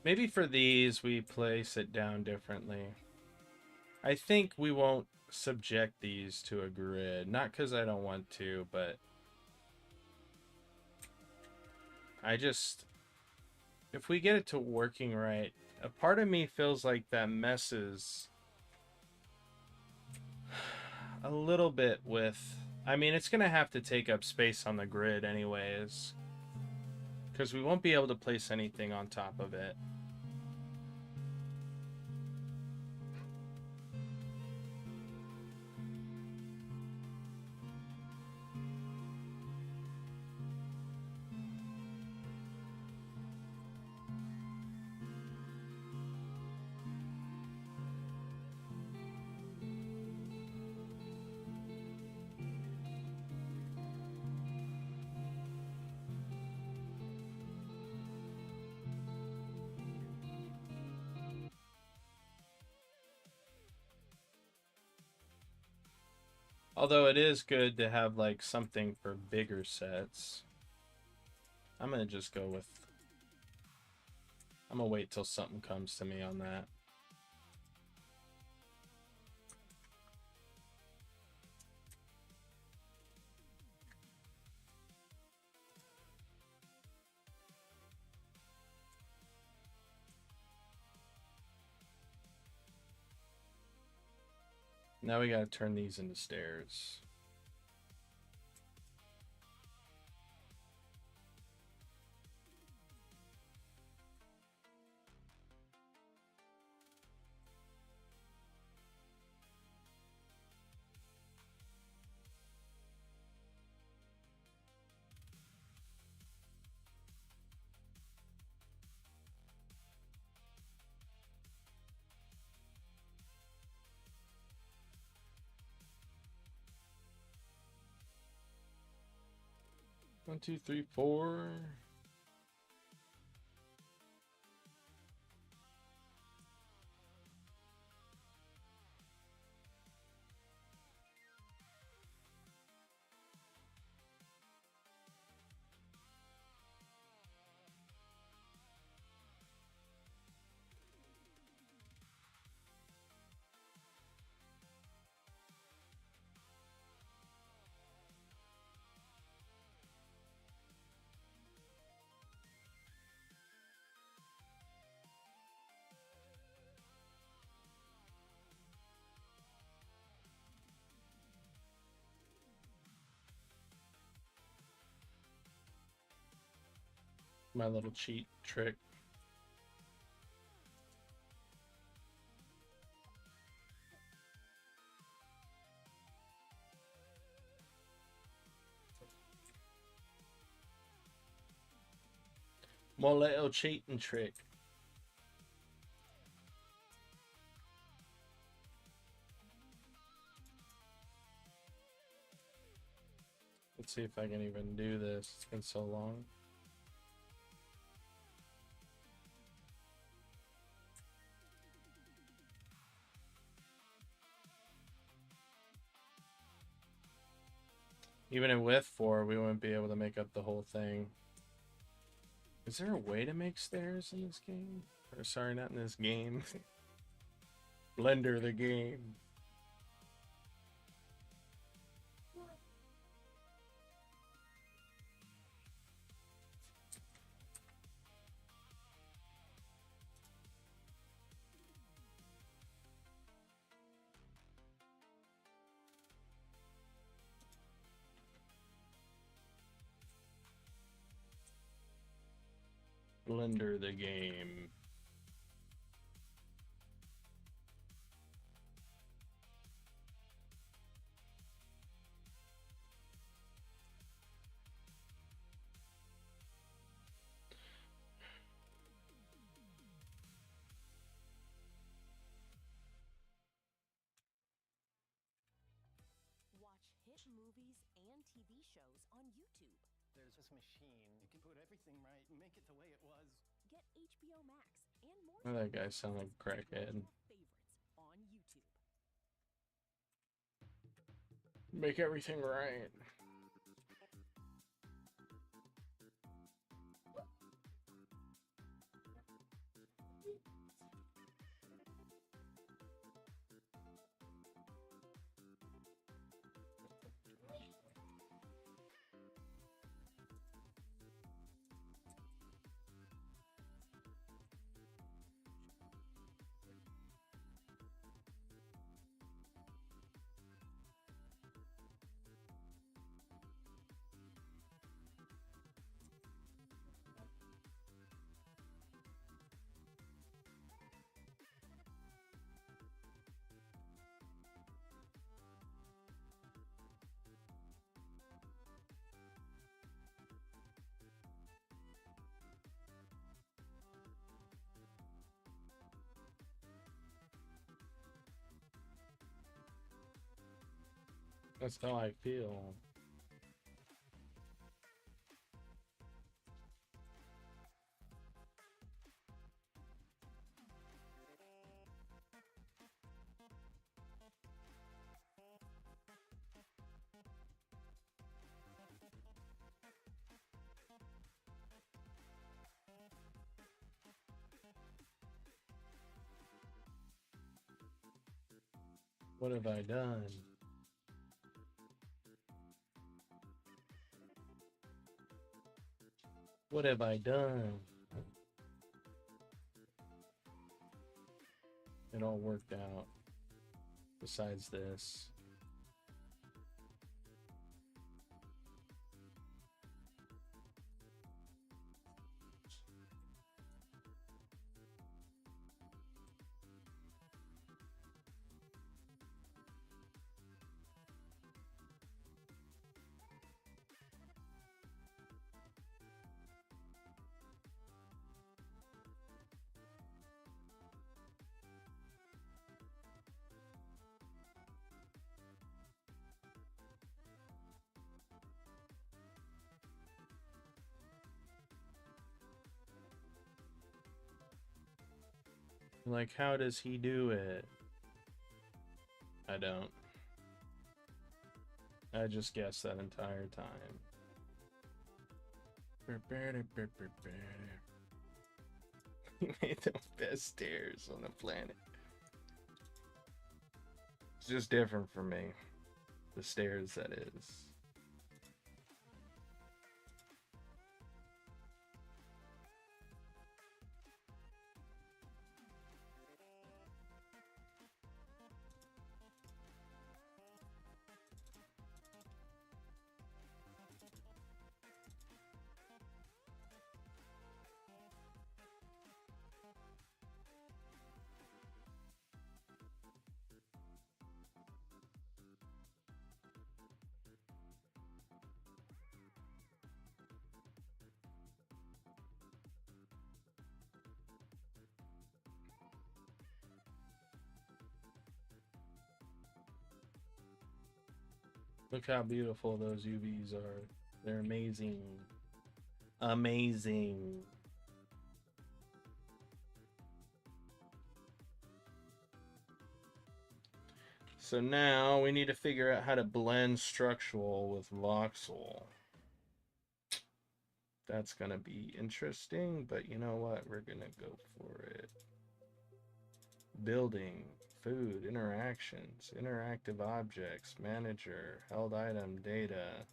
Maybe for these, we place it down differently. I think we won't subject these to a grid. Not because I don't want to, but I just... if we get it to working right, a part of me feels like that messes a little bit with... I mean, it's going to have to take up space on the grid anyways, because we won't be able to place anything on top of it. Although it is good to have like something for bigger sets. I'm gonna just go with... I'm gonna wait till something comes to me on that. Now we gotta turn these into stairs. One, two, three, four. My little cheat trick. My little cheating trick. Let's see if I can even do this. It's been so long. Even with 4, we wouldn't be able to make up the whole thing. Is there a way to make stairs in this game? Or sorry, not in this game. Blender the game. Blender the game. Watch hit movies and TV shows on YouTube. There's this machine. You can put everything right and make it the way it was. Get HBO Max and more. Oh, that guy sounds like a crackhead. Favorites on YouTube. Make everything right. That's how I feel. What have I done? What have I done? It all worked out. besides this. Like, how does he do it? I don't. I just guessed that entire time. He made the best stairs on the planet. It's just different for me. The stairs, that is. Look how beautiful those UVs are. They're amazing. Amazing. So now we need to figure out how to blend structural with voxel. That's gonna be interesting, but you know what? We're gonna go for it. Building, food, interactions, interactive objects, manager, held item, data.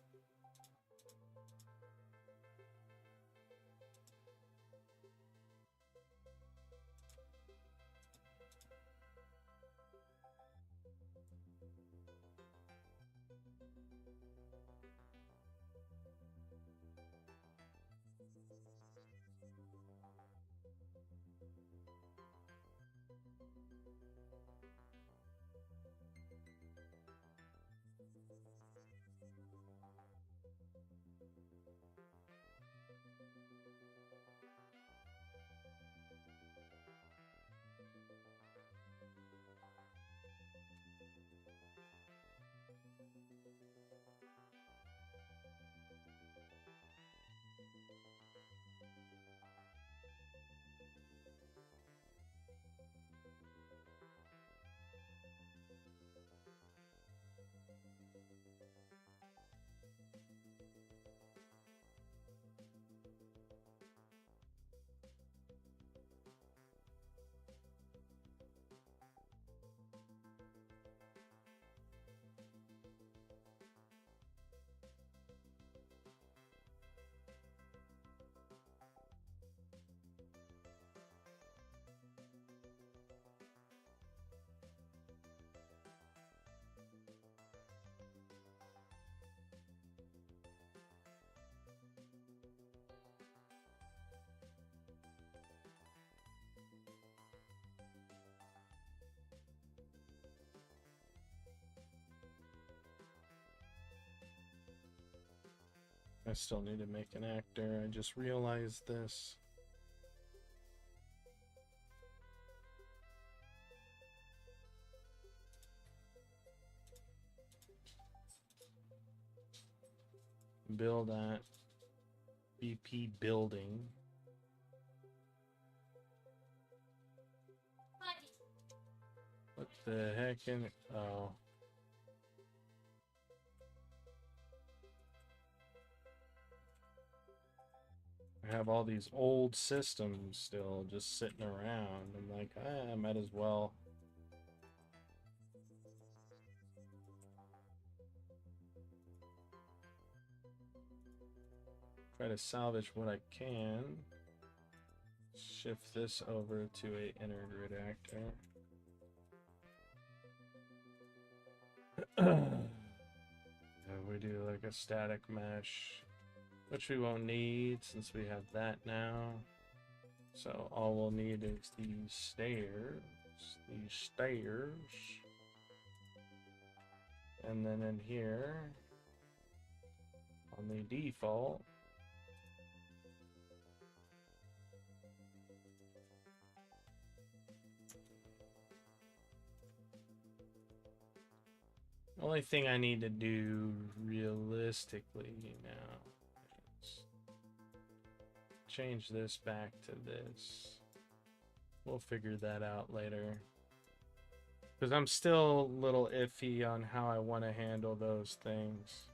I still need to make an actor. I just realized this. Build at BP building. What the heck in it? Oh. I have all these old systems still just sitting around. I'm like, I might as well. Try to salvage what I can. Shift this over to a inner grid actor. We do like a static mesh, which we won't need since we have that now. So all we'll need is these stairs. And then in here, on the default, the only thing I need to do realistically now is change this back to this. We'll figure that out later. Because I'm still a little iffy on how I want to handle those things.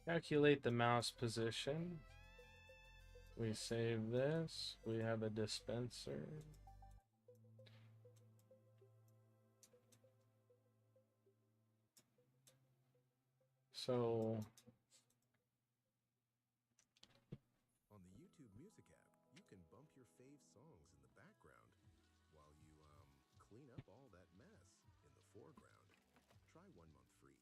Calculate the mouse position. We save this. We have a dispenser. So on the YouTube Music app, you can bump your fave songs in the background while you clean up all that mess in the foreground. Try 1 month free.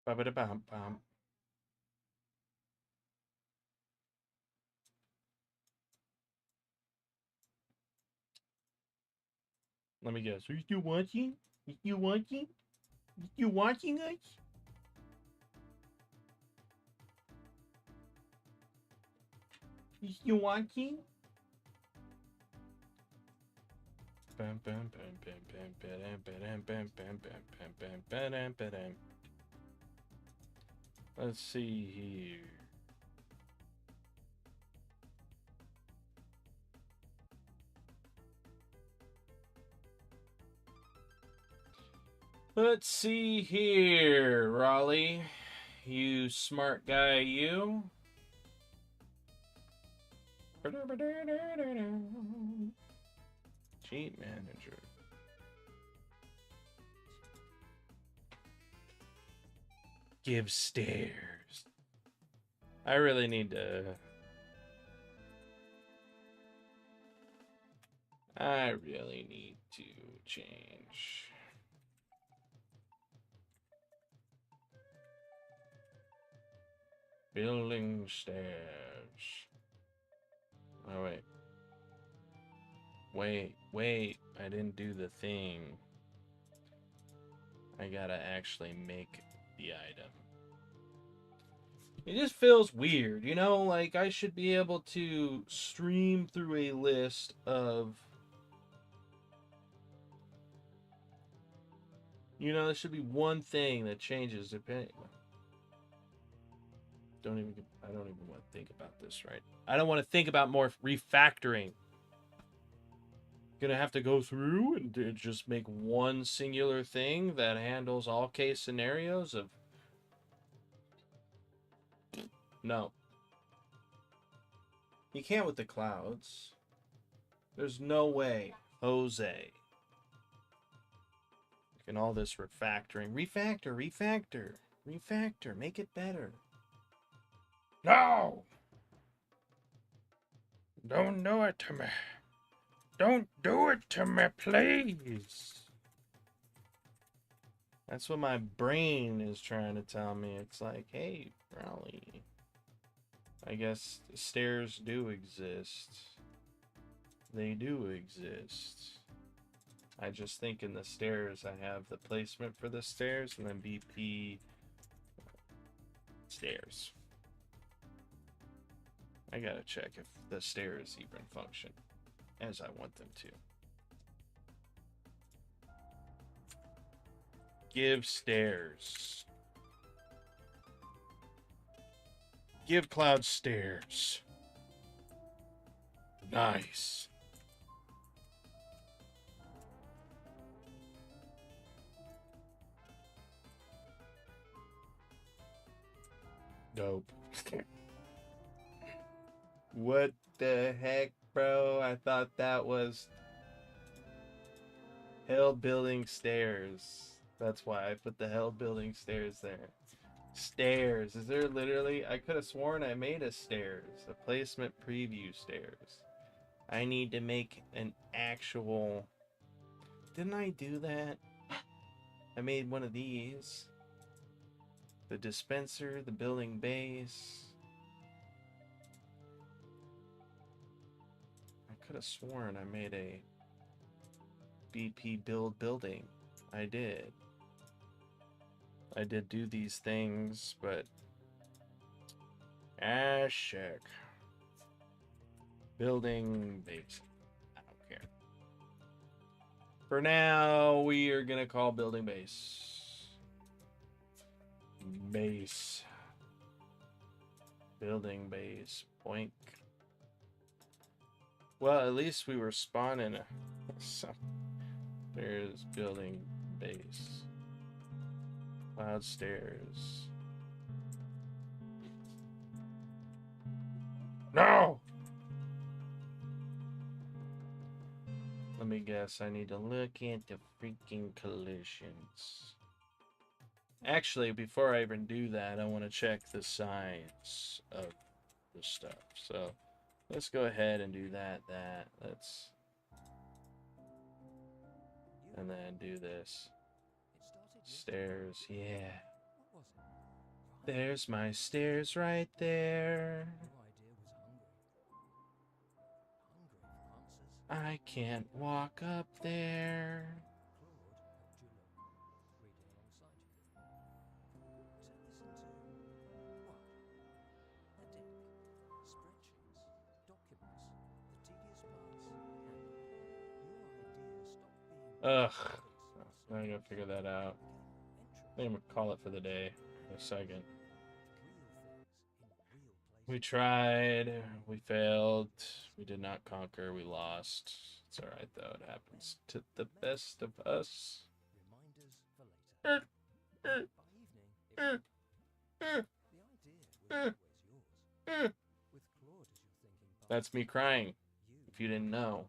Ba-ba-da-bum-bum. Let me guess. Are you still watching? You still watching? You still watching us? You still watching? Bam bam bam bam bam bam bam bam bam bam bam bam bam bam. Let's see here. Let's see here, Raleigh. You smart guy, you. Cheat manager. Give stairs. I really need to. I really need to change. Building stairs. Oh, wait. Wait. I didn't do the thing. I gotta actually make the item. It just feels weird, you know? Like, I should be able to stream through a list of... You know, there should be one thing that changes depending... I don't even want to think about this, right? I don't want to think about more refactoring. Gonna have to go through and just make one singular thing that handles all case scenarios of... No. You can't with the clouds. There's no way. Jose. And all this refactoring. Refactor. Make it better. No! Don't do it to me. Don't do it to me, please. That's what my brain is trying to tell me. It's like, hey, Raleigh. I guess stairs do exist. They do exist. I just think in the stairs I have the placement for the stairs and then BP stairs. I gotta check if the stairs even function as I want them to. Give stairs. Give Cloud stairs. Nice. Dope. What the heck, bro? I thought that was Hell Building Stairs. That's why I put the Hell Building Stairs there. Stairs. Is there literally... I could have sworn I made a stairs. A placement preview stairs. I need to make an actual... Didn't I do that? I made one of these. The dispenser, the building base. I could have sworn I made a BP build building. I did. I did do these things, but check. Building base. I don't care. For now, we are gonna call building base. Base. Building base. Boink. Well, at least we were spawning. There's building base. Cloud stairs. No! Let me guess. I need to look at the freaking collisions. Actually, before I even do that, I want to check the size of the stuff. So let's go ahead and do that. Let's... And then do this. Stairs, yeah. There's my stairs right there. I can't walk up there. Ugh. I'm gonna figure that out. I think I'm gonna call it for the day in a second. We tried, we failed, we did not conquer, we lost. It's alright though, it happens to the best of us. That's me crying, if you didn't know.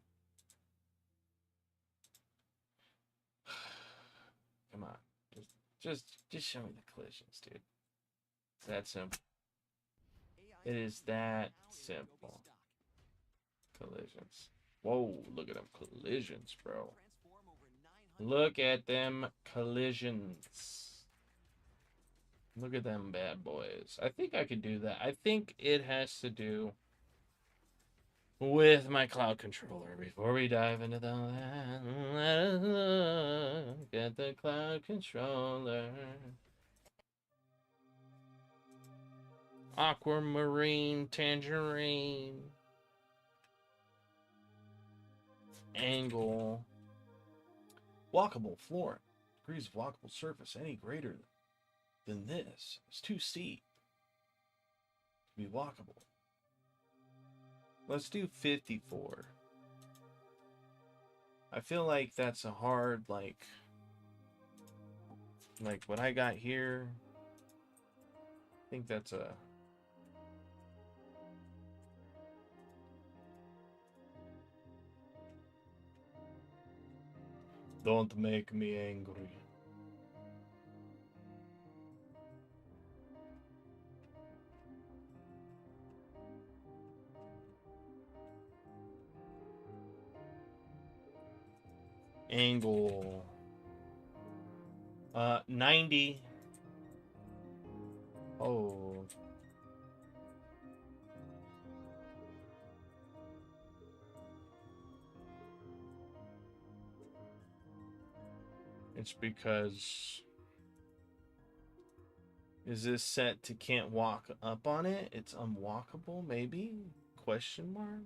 Come on. Just show me the collisions, dude. It's that simple. It is that simple. Collisions. Whoa, look at them collisions, bro. Look at them collisions. Look at them bad boys. I think I could do that. I think it has to do with my cloud controller. Before we dive into that, let us look at the cloud controller. Aquamarine, tangerine, angle, walkable floor, degrees of walkable surface any greater than this is too steep to be walkable. Let's do 54. I feel like that's a hard, like what I got here. I think that's a... Don't make me angry. Angle 90. Oh, It's because... Is this set to can't walk up on it? It's unwalkable, maybe? Question mark?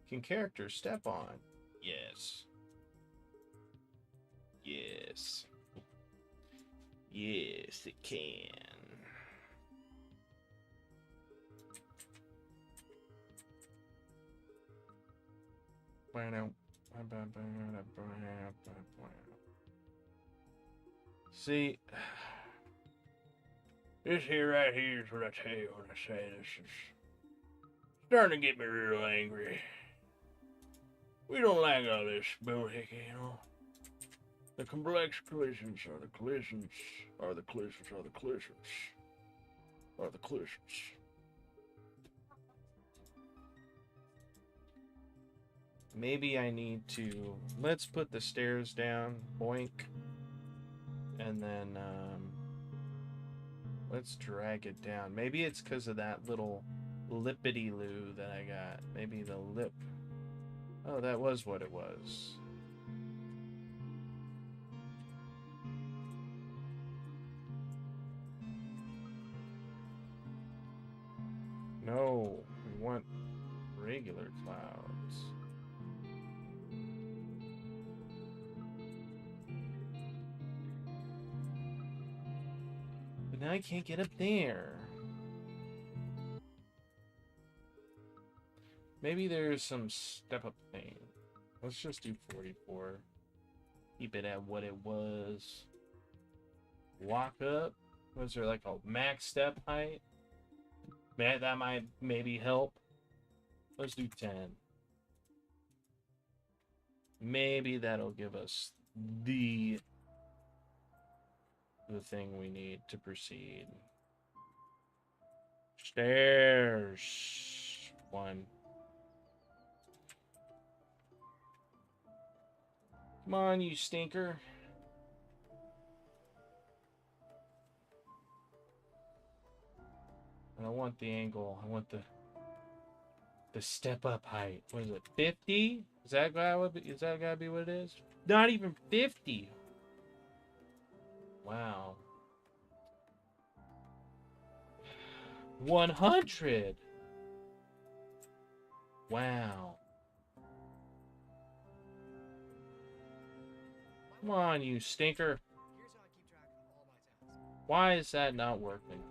Can characters step on? Yes. Yes. Yes, it can. See, this here right here is what I tell you when I say this is starting to get me real angry. We don't like all this bullheck, you know. The complex collisions are the collisions, are the collisions, are the collisions, are the collisions. Maybe I need to, let's put the stairs down, boink, and then let's drag it down. Maybe it's because of that little lippity-loo that I got. Maybe the lip. Oh, that was what it was. No, we want regular clouds. But now I can't get up there. Maybe there's some step-up thing. Let's just do 44. Keep it at what it was. Walk up. Was there like a max step height? That might maybe help. Let's do 10. Maybe that'll give us the thing we need to proceed. Stairs. 1. Come on, you stinker. I don't want the angle. I want the step up height. What is it? 50? Is that gotta be what it is? Not even 50. Wow. 100. Wow. Come on, you stinker. Why is that not working?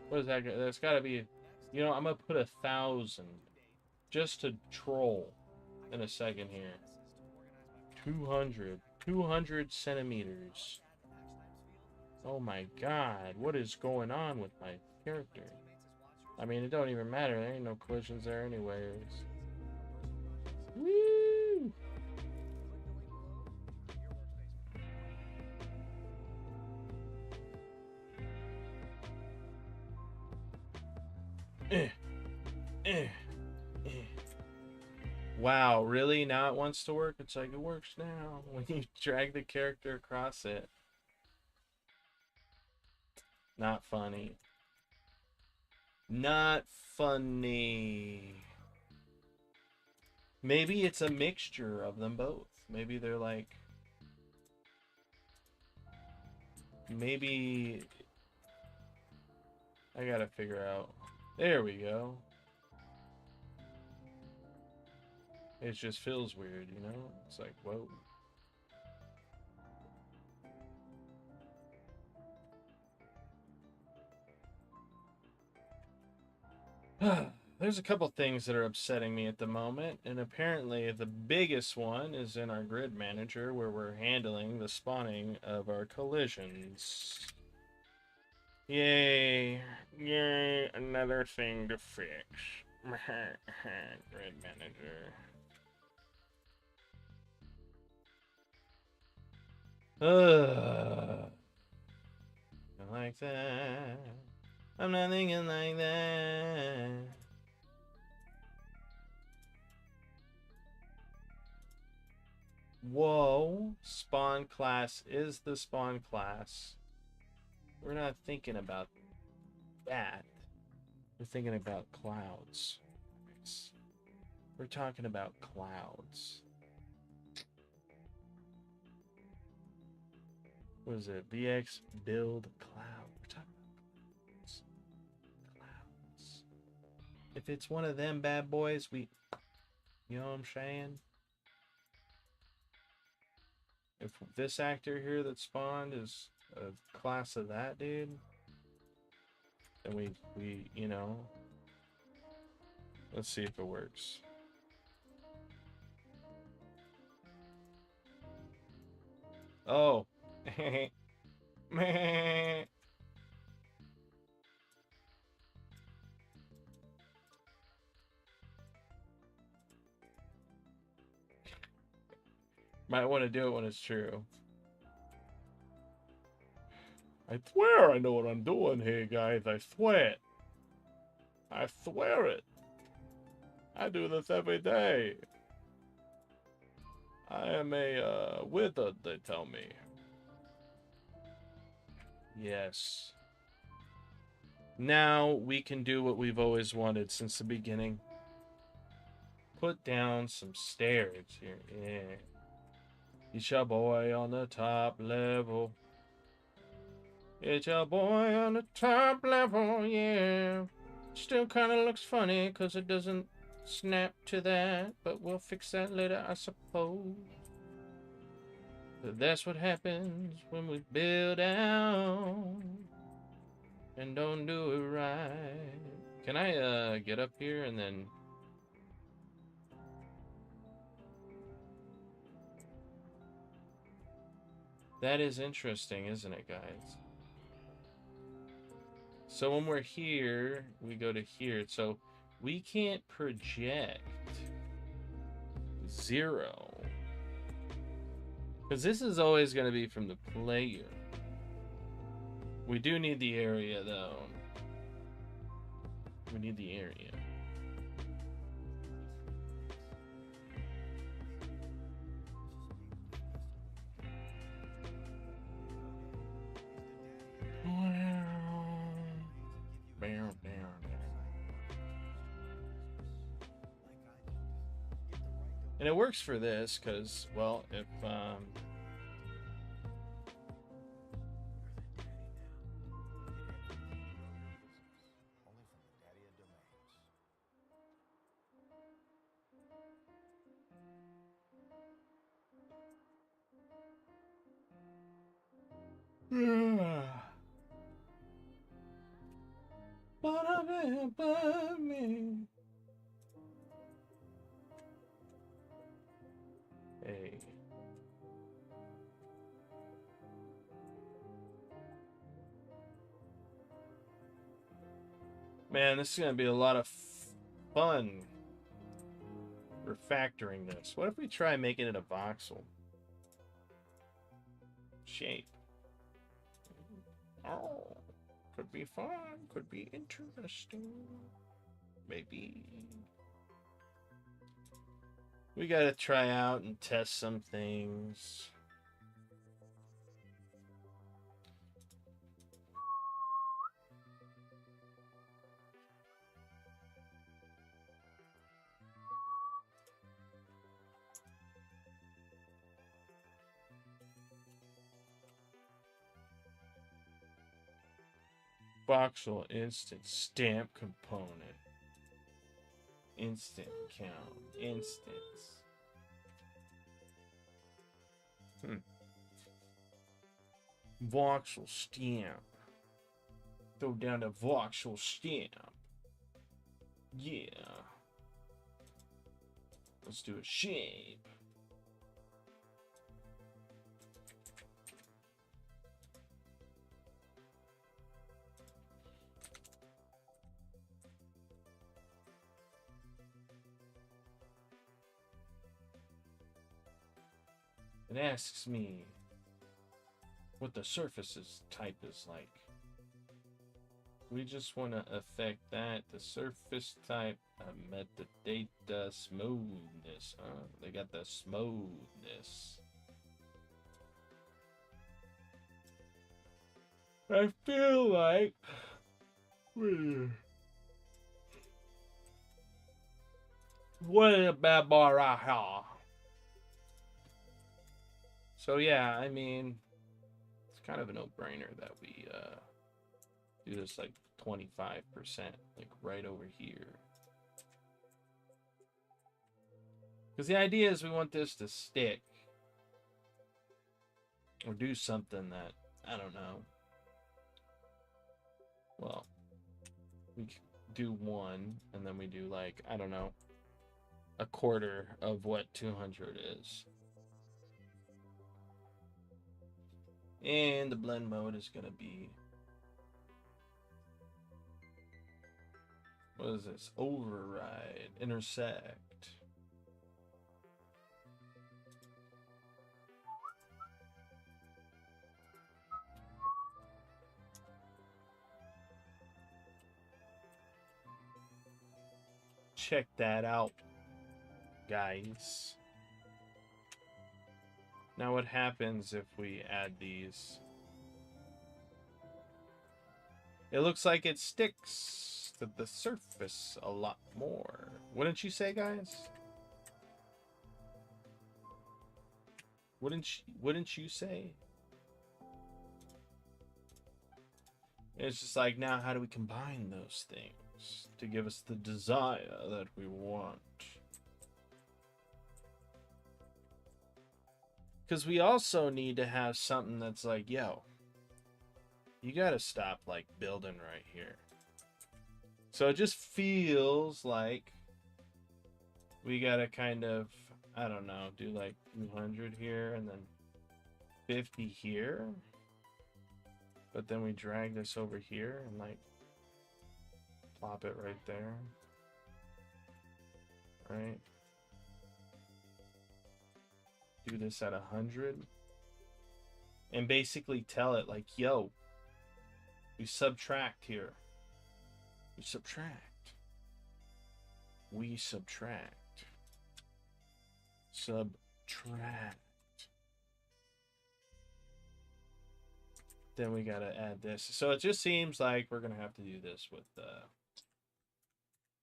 What is that? That's got to be... You know, I'm going to put 1,000 just to troll in a second here. 200. 200 centimeters. Oh my god. What is going on with my character? I mean, it don't even matter. There ain't no collisions there anyways. Woo! Wow, really? Now it wants to work? It's like it works now when you drag the character across it. Not funny. Not funny. Maybe it's a mixture of them both. Maybe they're like... Maybe... I gotta figure out. There we go. It just feels weird, you know? It's like, whoa. There's a couple things that are upsetting me at the moment, and apparently the biggest one is in our grid manager where we're handling the spawning of our collisions. Yay. Yay, another thing to fix. Grid manager. Like that. I'm not thinking like that. Whoa. Spawn class is the spawn class. We're not thinking about that, we're thinking about clouds. We're talking about clouds. What is it? VX build cloud. We're talking about clouds. If it's one of them bad boys, you know what I'm saying? If this actor here that spawned is a class of that dude, then we you know, let's see if it works. Oh. Meh. Might want to do it when it's true. I swear I know what I'm doing here, guys. I swear it. I swear it. I do this every day. I am a wizard, they tell me. Yes. Now we can do what we've always wanted since the beginning. Put down some stairs here. Yeah. It's your boy on the top level. It's your boy on the top level, yeah. Still kind of looks funny because it doesn't snap to that, but we'll fix that later, I suppose. But that's what happens when we build out and don't do it right. Can I get up here and then... That is interesting, isn't it, guys? So when we're here, we go to here. So we can't project 0. Because this is always going to be from the player. We do need the area, though. We need the area. And it works for this because, well, if hey. Man, this is going to be a lot of fun refactoring this. What if we try making it a voxel shape? Oh, could be fun, could be interesting. Maybe. We got to try out and test some things. Voxel instant stamp component. Instant count. Instance. Voxel stamp. Throw down the voxel stamp. Yeah. Let's do a shape. It asks me what the surface's type is like. We just want to affect that. The surface type, metadata smoothness. They got the smoothness. I feel like What a bad boy right here. So yeah, I mean, it's kind of a no-brainer that we do this like 25%, like right over here. Because the idea is we want this to stick. Or do something that, I don't know. Well, we do one, and then we do like, I don't know, a quarter of what 200 is. And the blend mode is going to be, what is this? Override, intersect. Check that out, guys. Now what happens if we add these? It looks like it sticks to the surface a lot more. Wouldn't you say, guys? Wouldn't you say? It's just like, now how do we combine those things to give us the desire that we want? Because we also need to have something that's like, yo, you gotta stop like building right here. So it just feels like we gotta kind of, I don't know, do like 200 here and then 50 here. But then we drag this over here and like plop it right there. Right? Do this at 100. And basically tell it like, yo, we subtract here. We subtract. We subtract. Subtract. Then we gotta add this. So it just seems like we're gonna have to do this with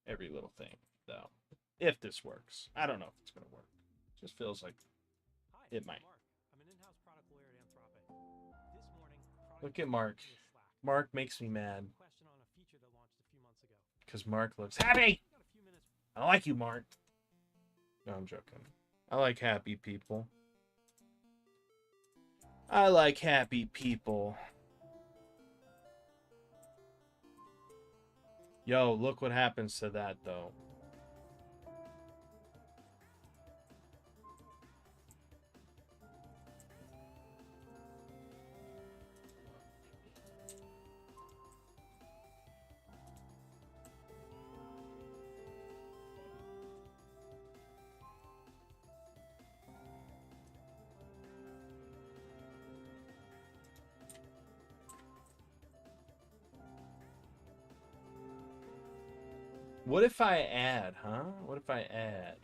every little thing, though. If this works. I don't know if it's gonna work. It just feels like it might. Mark. I'm an in-house product lawyer at Anthropic. This morning, Look at Mark. Mark makes me mad. Question on a feature that launched a few months ago. Because Mark looks happy. I like you, Mark. No, I'm joking. I like happy people. I like happy people. Yo, look what happens to that, though. What if I add, huh? What if I add?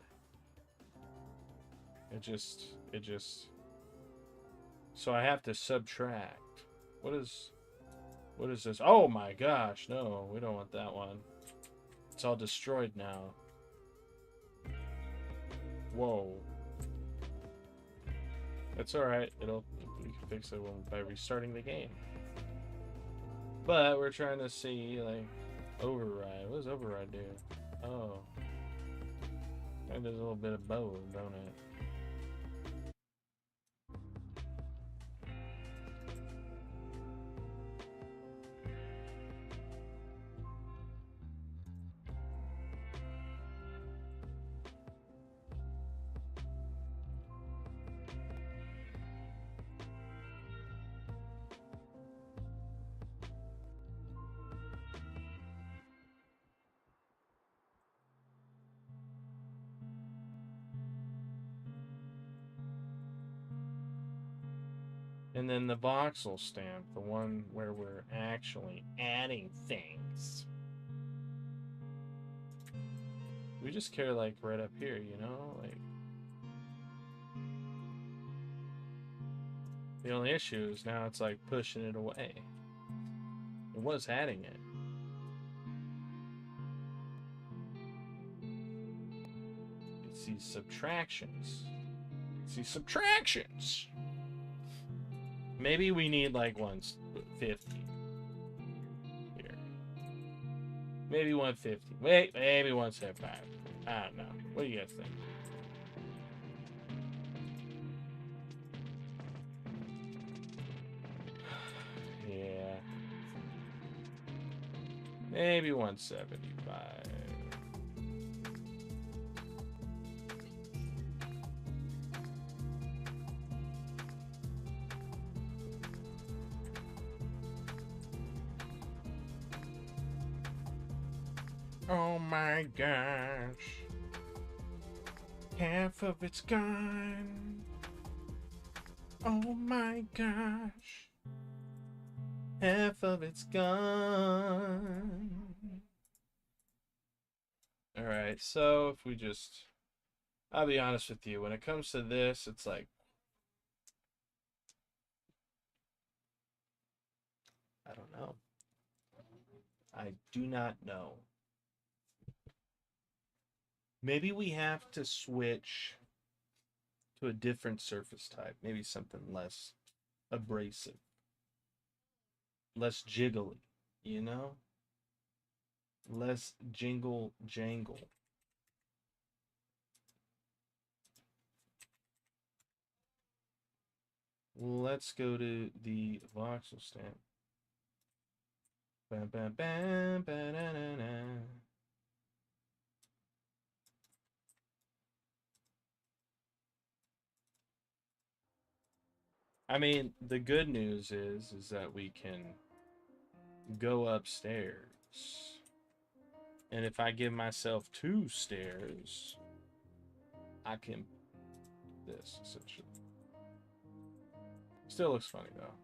It just... So I have to subtract. What is this? Oh my gosh, no, we don't want that one. It's all destroyed now. Whoa. That's alright. We can fix it by restarting the game. But we're trying to see, like, override. What does override do? Oh. It does a little bit of both, don't it? And then the voxel stamp, the one where we're actually adding things. We just care like right up here, you know? Like, the only issue is now it's like pushing it away. It was adding it. See subtractions. See subtractions. Maybe we need like 150 here. Maybe 150. Wait, maybe 175. I don't know. What do you guys think? Yeah. Maybe 175. Oh my gosh. Half of it's gone. Oh my gosh. Half of it's gone. Alright, so if we just... I'll be honest with you. When it comes to this, it's like... I don't know. I do not know. Maybe we have to switch to a different surface type. Maybe something less abrasive. Less jiggly, you know? Less jingle jangle. Let's go to the voxel stamp. Bam, bam, bam, ba-da-da-da. I mean, the good news is that we can go upstairs. And if I give myself 2 stairs, I can this essentially. Still looks funny though.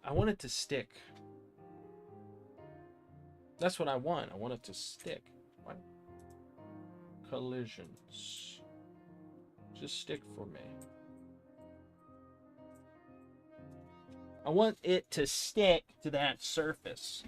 I want it to stick. That's what I want. I want it to stick. What? Collisions. Just stick for me. I want it to stick to that surface.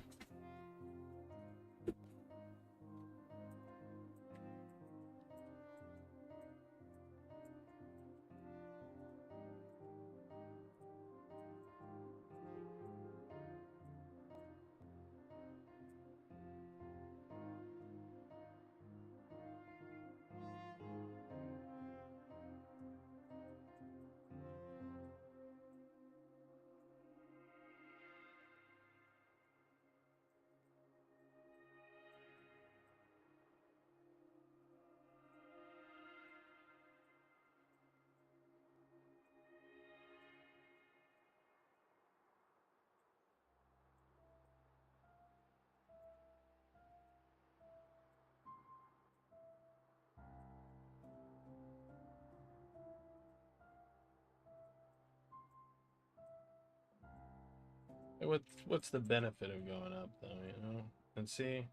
What's the benefit of going up though, you know? And see,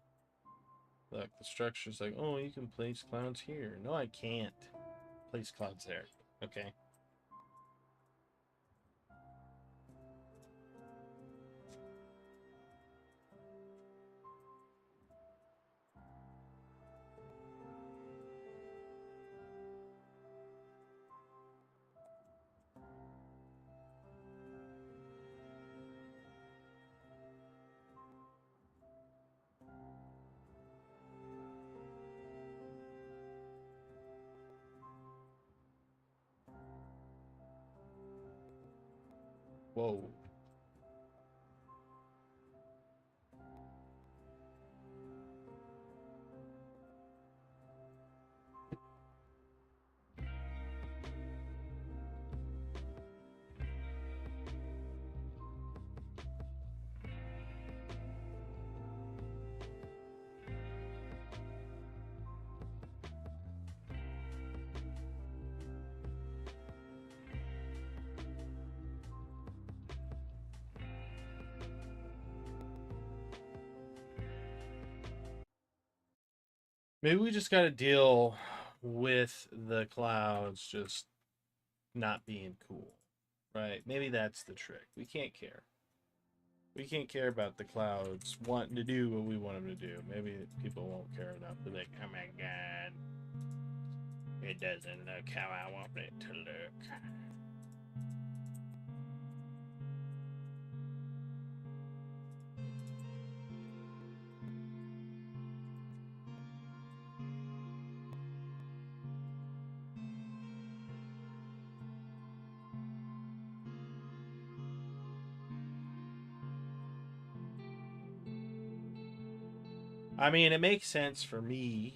look, the structure's like, oh, you can place clouds here. No, I can't place clouds there. Okay. Whoa. Maybe we just got to deal with the clouds just not being cool, right? Maybe that's the trick. We can't care. We can't care about the clouds wanting to do what we want them to do. Maybe people won't care enough. They're like, oh my god, it doesn't look how I want it to look. I mean, it makes sense for me.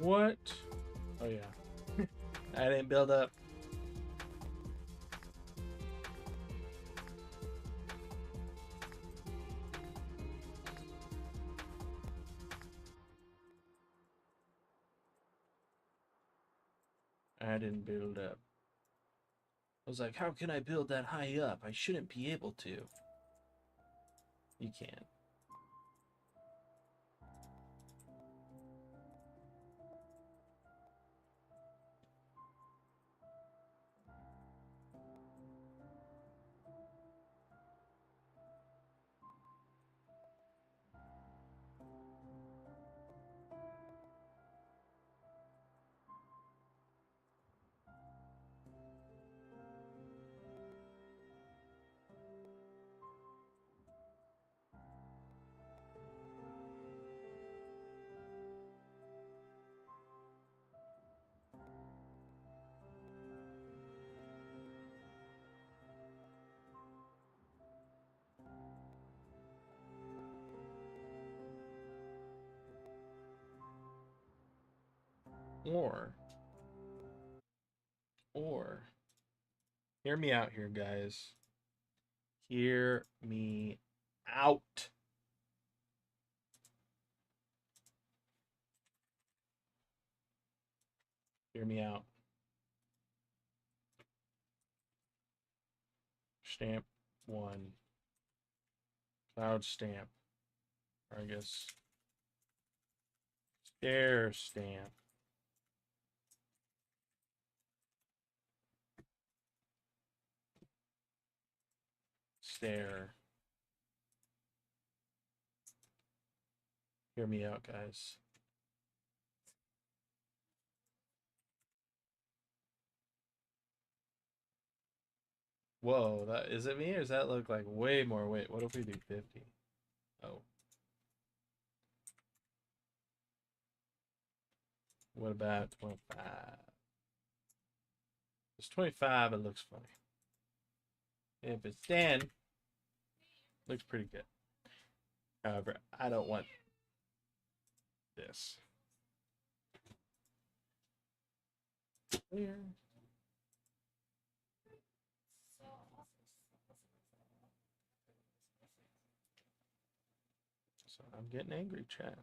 What? Oh yeah. I didn't build up. I didn't build up. I was like, how can I build that high up? I shouldn't be able to. You can. Or, hear me out here, guys. Hear me out. Hear me out. Stamp 1. Cloud stamp. Or I guess stair stamp. Stair. Hear me out, guys. Whoa, that is it me or does that look like way more weight? What if we do 50? Oh. What about 25? It's 25, it looks funny. If it's 10, looks pretty good. However, I don't want this. Clear. So I'm getting angry, chat.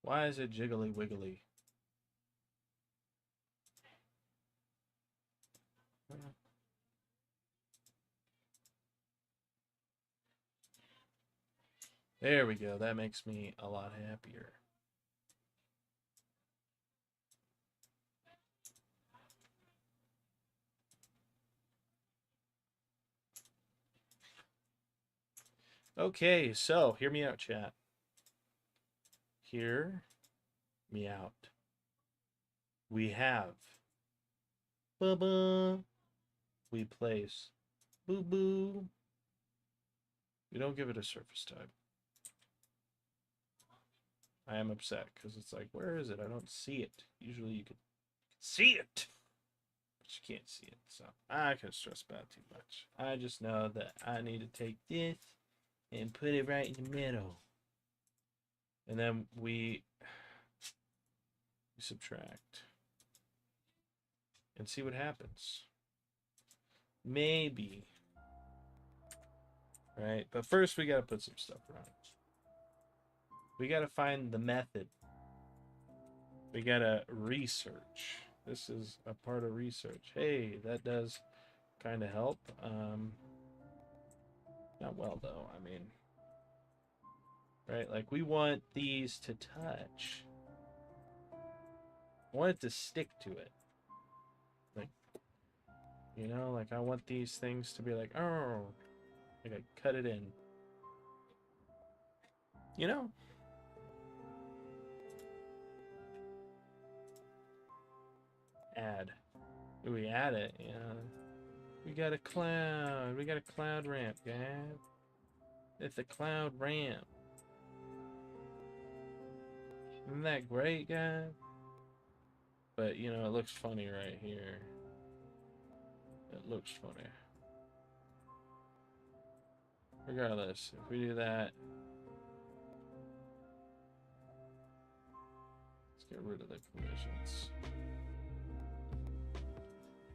Why is it jiggly wiggly? There we go. That makes me a lot happier. Okay, so hear me out, chat. Hear me out. We have ba-ba. We place boo-boo. We don't give it a surface type. I am upset because it's like, where is it? I don't see it. Usually you can see it, but you can't see it. So I can stress about too much. I just know that I need to take this and put it right in the middle. And then we subtract and see what happens. Maybe. Right? But first we got to put some stuff around. We got to find the method. We got to research. This is a part of research. Hey, that does kind of help. Not well, though. I mean, right? Like, we want these to touch. I want it to stick to it. Like, you know, like, I want these things to be like, oh, like I cut it in. You know? Add. We add it, you know. We got a cloud. We got a cloud ramp, guys. It's a cloud ramp. Isn't that great, guys? But, you know, it looks funny right here. It looks funny. Regardless, if we do that, let's get rid of the collisions.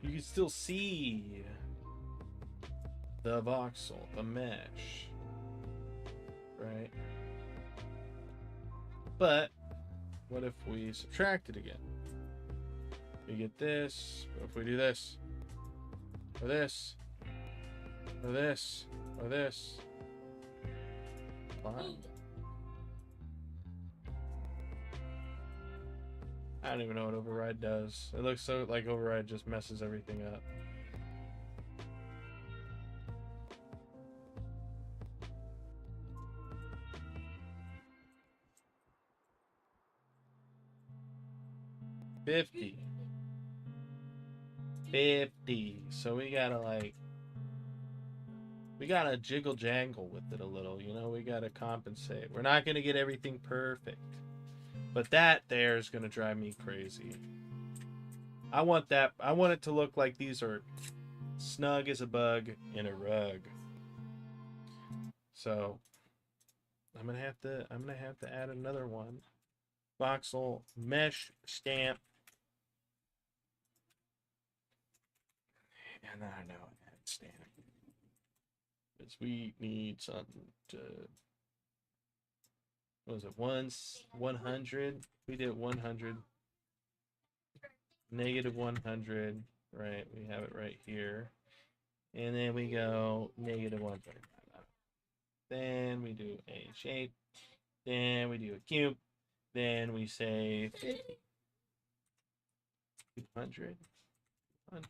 You can still see the voxel, the mesh, right? But what if we subtract it again? We get this. What if we do this? Or this? Or this? Or this? Fine. I don't even know what override does. It looks so like override just messes everything up. $50. So we gotta like, we gotta jiggle jangle with it a little, you know, we gotta compensate. We're not gonna get everything perfect. But that there is gonna drive me crazy. I want that, I want it to look like these are snug as a bug in a rug. So I'm gonna have to add another one. Voxel mesh stamp. And I know add stamp. Because we need something to, what was it, 100? We did 100. Negative 100. Right, we have it right here. And then we go negative 135. Then we do a shape. Then we do a cube. Then we say 50. 100. 100.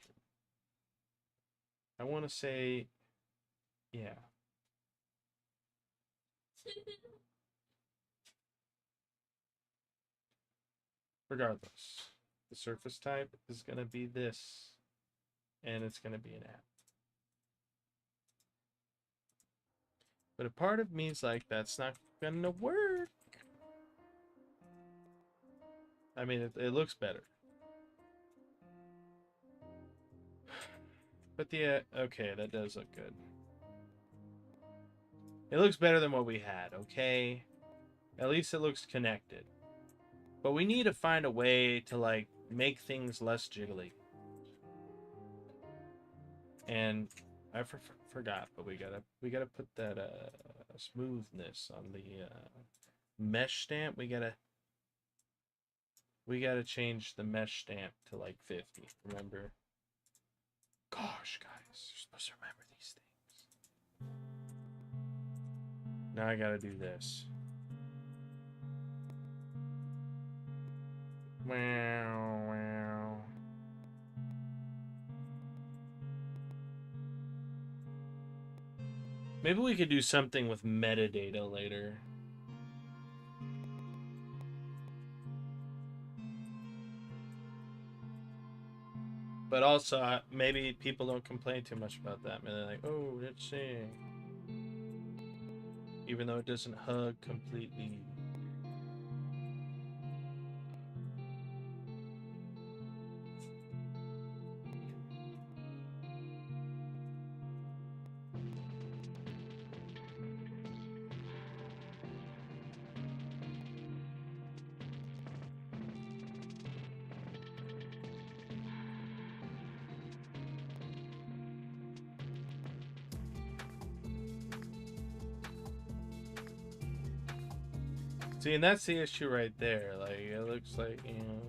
I want to say, yeah. Regardless, the surface type is going to be this, and it's going to be an app. But a part of me is like, that's not going to work. I mean, it looks better. But the, okay, that does look good. It looks better than what we had, okay? At least it looks connected. But we need to find a way to, like, make things less jiggly. And I forgot, but we gotta put that smoothness on the mesh stamp. We gotta change the mesh stamp to like 50. Remember? Gosh, guys, you're supposed to remember these things. Now I gotta do this. Wow, wow. Maybe we could do something with metadata later. But also, maybe people don't complain too much about that. Maybe they're like, oh, let's see. Even though it doesn't hug completely. See, and that's the issue right there. Like, it looks like, you know.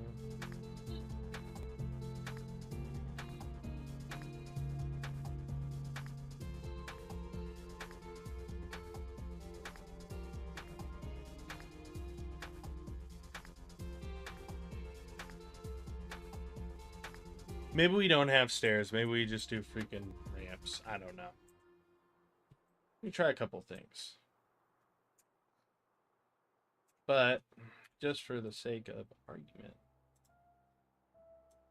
Maybe we don't have stairs. Maybe we just do freaking ramps. I don't know. We try a couple things. But just for the sake of argument,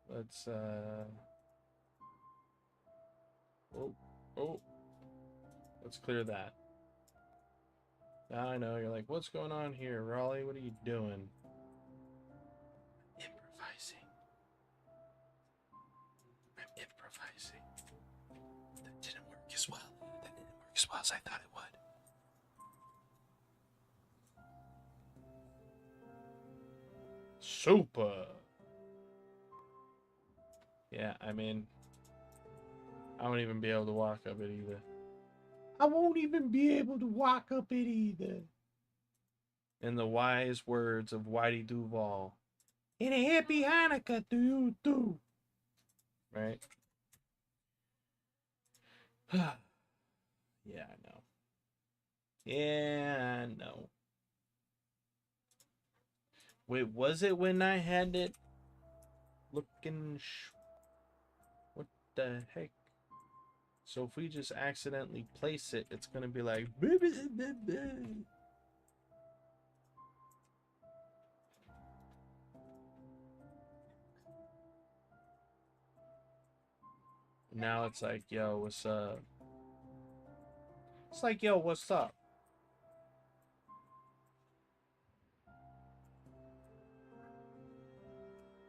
let's let's clear that. Now I know you're like, what's going on here, Raleigh? What are you doing? Improvising. I'm improvising. That didn't work as well. That didn't work as well as I thought it would. Super. Yeah, I mean, I won't even be able to walk up it either. I won't even be able to walk up it either. In the wise words of Whitey Duvall. And a happy Hanukkah to you too. Right? Yeah, I know. Yeah, I know. Wait, was it when I had it looking... What the heck? So if we just accidentally place it, it's going to be like... Now it's like, yo, what's up? It's like, yo, what's up?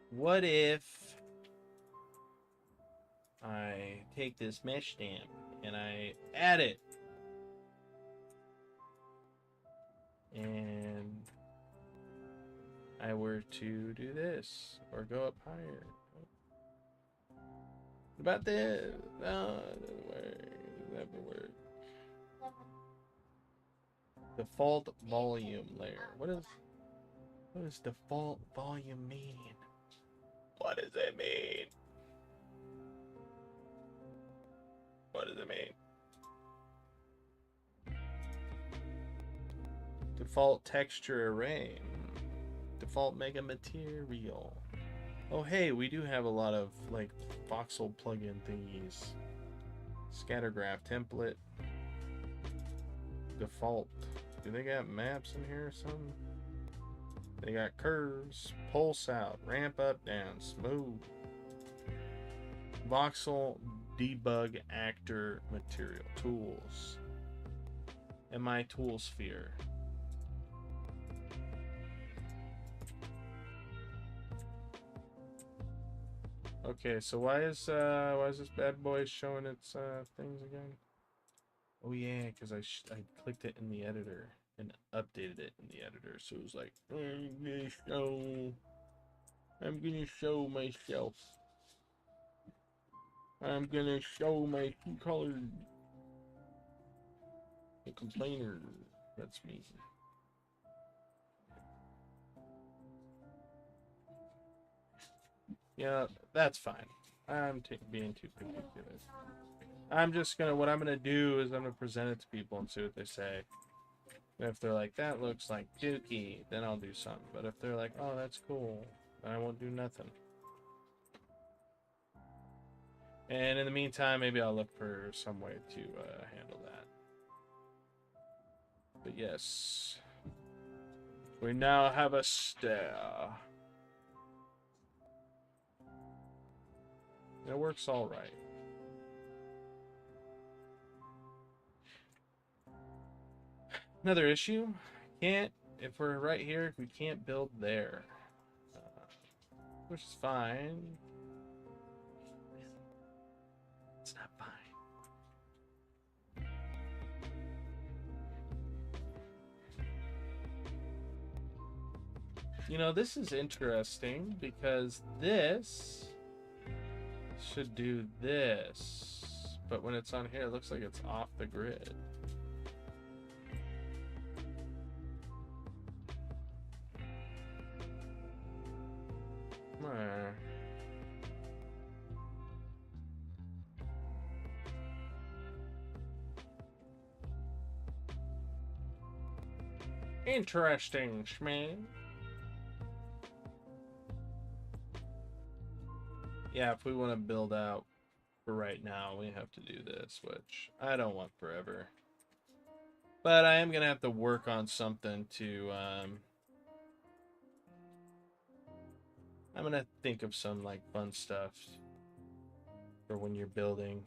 What if I take this mesh stamp and I add it and I were to do this or go up higher? What about this? No, it doesn't work. It doesn't work. Default volume layer. What does default volume mean? What does it mean? What does it mean? Default texture array. Default mega material. Oh hey, we do have a lot of like voxel plugin thingies. Scattergraph template. Default. Do they got maps in here or something? They got curves, pulse out, ramp up, down, smooth. Voxel debug actor material tools. MI tool sphere. Okay, so why is this bad boy showing its things again? Oh yeah, because I clicked it in the editor and updated it in the editor, so it was like, I'm gonna show myself. I'm gonna show my two colors. The complainer, that's me. Yeah, that's fine. I'm being too particular. I'm just gonna, what I'm gonna do is I'm gonna present it to people and see what they say. And if they're like, that looks like Dookie, then I'll do something. But if they're like, oh, that's cool, then I won't do nothing. And in the meantime, maybe I'll look for some way to handle that. But yes, we now have a stair. It works all right. Another issue, can't, if we're right here, we can't build there. Which is fine. It's not fine. You know, this is interesting because this should do this, but when it's on here, it looks like it's off the grid. Interesting, Schman. Yeah, if we want to build out for right now, we have to do this, which I don't want forever. But I am going to have to work on something to, I'm going to think of some, like, fun stuff for when you're building.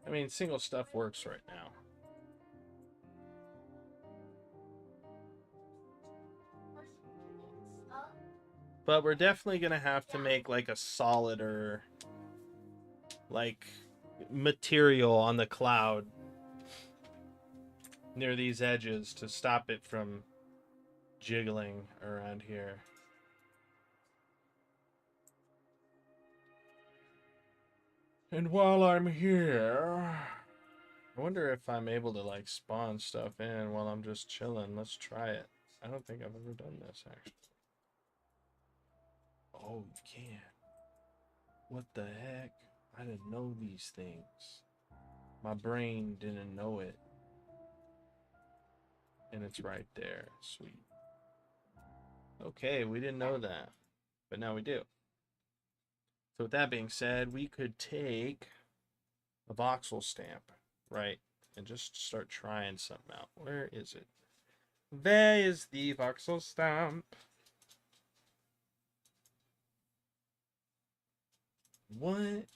I mean, single stuff works right now. But we're definitely going to have to make like a solider, like, material on the cloud near these edges to stop it from jiggling around here. And while I'm here, I wonder if I'm able to like spawn stuff in while I'm just chilling. Let's try it. I don't think I've ever done this actually. Oh, you can. What the heck? I didn't know these things. My brain didn't know it. And it's right there. Sweet. Okay, we didn't know that. But now we do. So with that being said, we could take a voxel stamp, right? And just start trying something out. Where is it? There is the voxel stamp. What?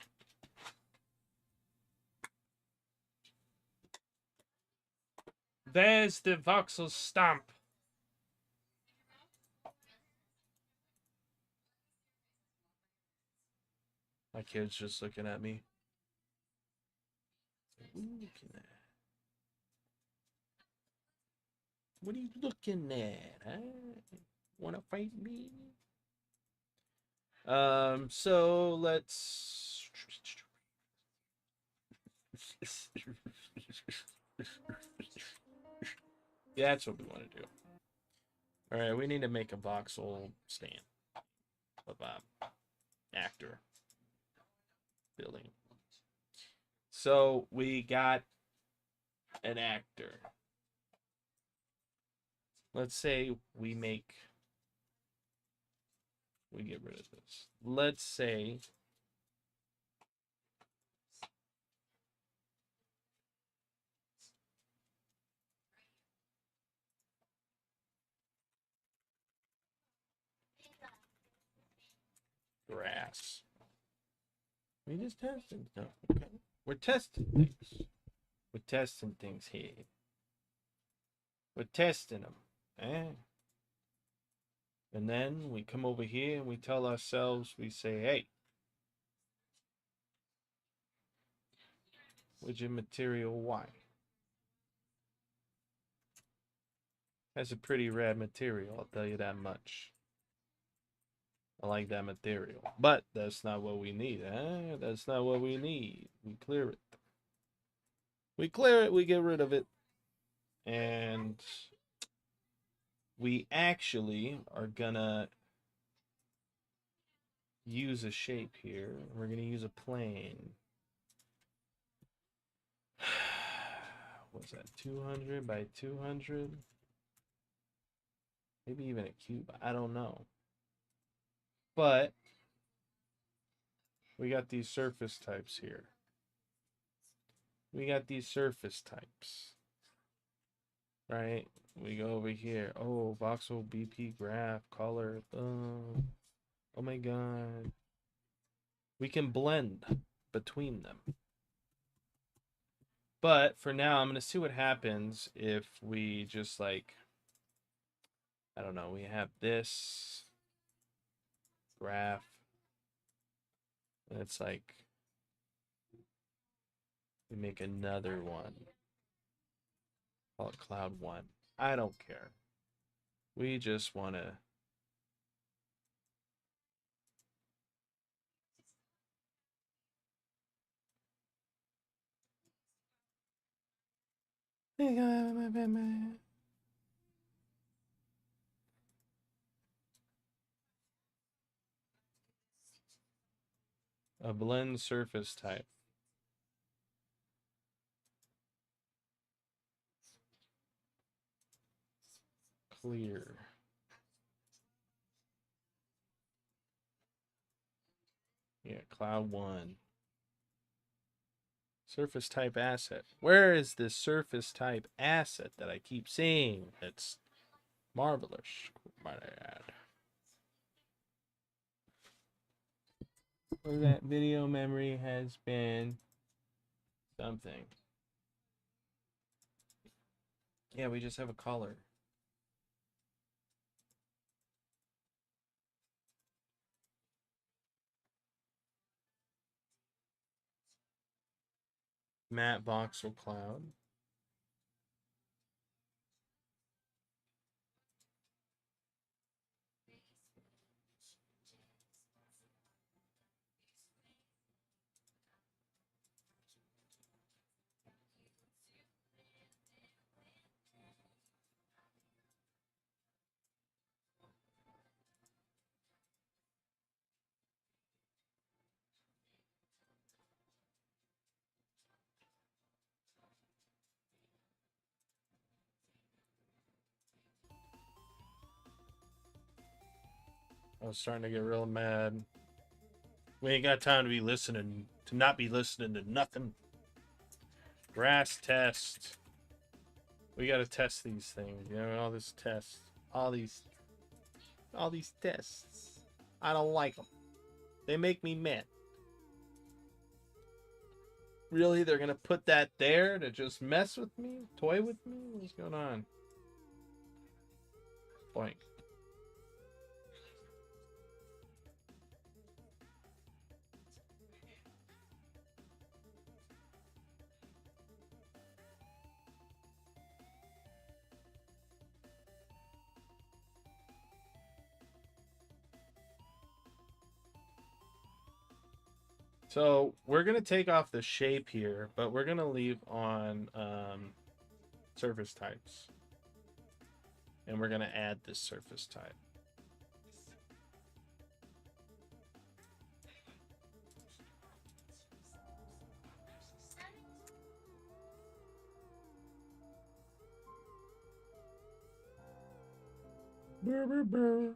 There's the voxel stamp. My kid's just looking at me. What are you looking at? What are you looking at? Huh? Wanna fight me? So let's yeah, that's what we want to do. All right, we need to make a voxel stand of actor building. So we got an actor. Let's say we get rid of this. Let's say grass. We just testing stuff, okay? We're testing things. We're testing things here. We're testing them, eh? And then we come over here and we tell ourselves, we say, hey, widget material Y. That's a pretty rad material, I'll tell you that much. I like that material. But that's not what we need, eh? That's not what we need. We clear it. We clear it, we get rid of it. And we actually are gonna use a shape here. We're gonna use a plane. What's that? 200 by 200? Maybe even a cube. I don't know. But we got these surface types here. We got these surface types. Right? We go over here. Oh, voxel BP graph color. Oh my god. We can blend between them. But for now, I'm going to see what happens if we just like, I don't know, we have this graph And it's like we make another one. Call it Cloud 1. I don't care. We just want to a blend surface type. Clear. Yeah, Cloud 1. Surface type asset. Where is this surface type asset that I keep seeing? It's marvelous, might I add. Where that video memory has been something. Yeah, we just have a color. Matte voxel cloud. I was starting to get real mad. We ain't got time to be listening, to not be listening to nothing. Grass test. We gotta test these things, you know, all this tests. All these tests. I don't like them. They make me mad. Really? They're gonna put that there to just mess with me? Toy with me? What's going on? Boink. So we're going to take off the shape here, but we're going to leave on surface types. And we're going to add this surface type. Brr, brr, brr.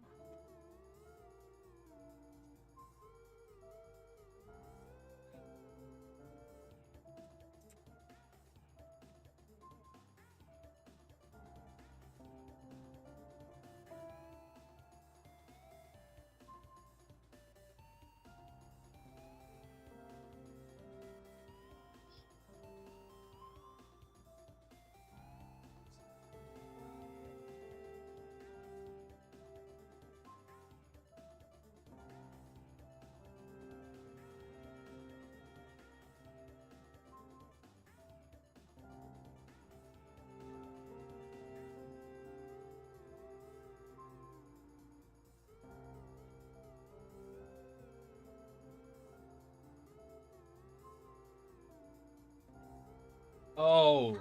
Oh.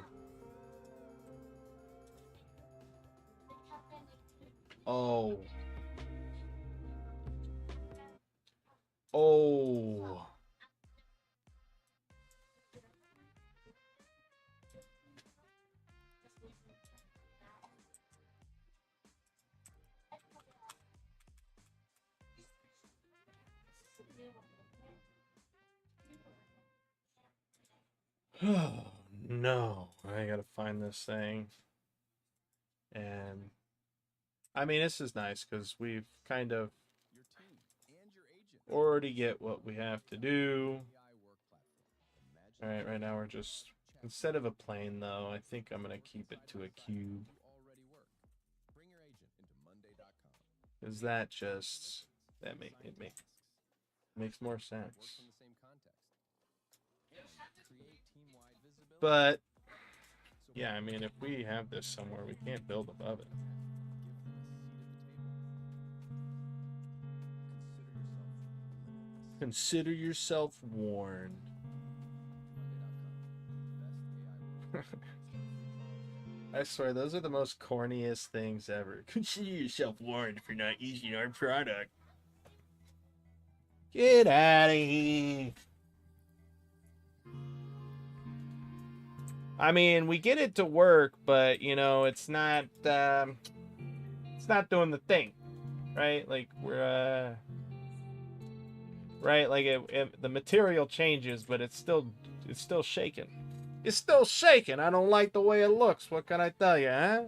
Oh. Oh. Oh no, I gotta find this thing. And I mean, this is nice because we've kind of already get what we have to do. All right, right now we're just, instead of a plane though, I think I'm gonna keep it to a cube. Is that just, that make it make Makes more sense. Work from the same context. Create team-wide visibility. But yeah, I mean, if we have this somewhere, we can't build above it. Consider yourself warned. I swear, those are the most corniest things ever. Consider yourself warned if you're not using our product. Get out of here. I mean, we get it to work, but you know, it's not doing the thing, right? Like we're right, like the material changes, but it's still shaking. It's still shaking. I don't like the way it looks. What can I tell you, huh?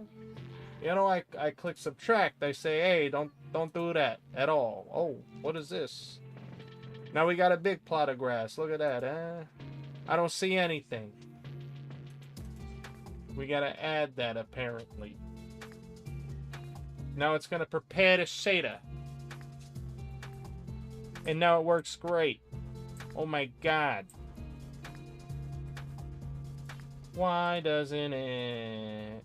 You know, I click subtract. I say, hey, don't do that at all. Oh, what is this? Now we got a big plot of grass. Look at that, huh? I don't see anything. We gotta add that apparently. Now it's gonna prepare the shader. And now it works great. Oh my god. Why doesn't it?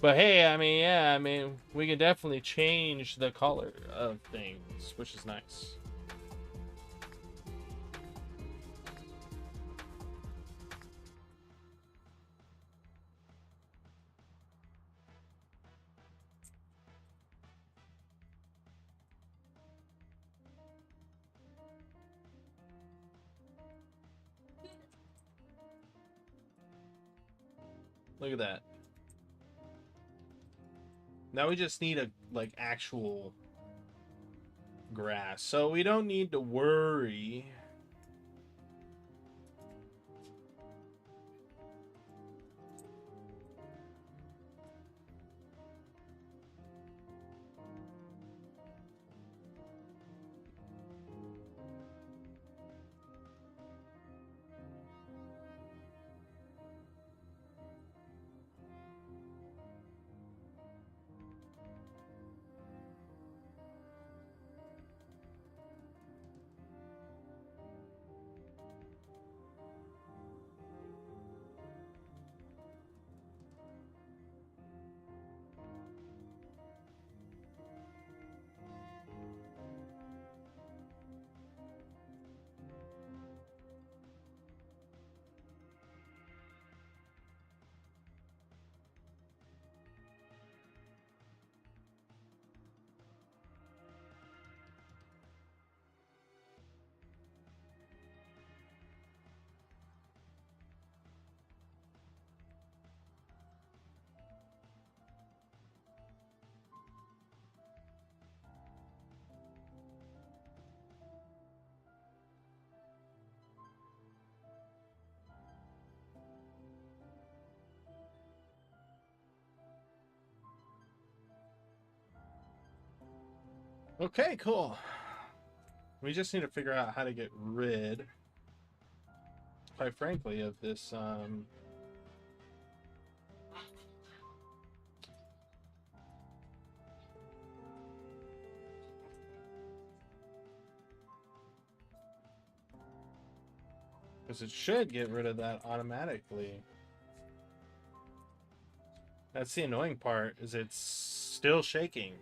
But hey, I mean, yeah, I mean, we can definitely change the color of things, which is nice. Look at that. Now we just need a actual grass. So we don't need to worry. Okay, cool. We just need to figure out how to get rid, quite frankly, of this because it should get rid of that automatically. That's the annoying part, is it's still shaking.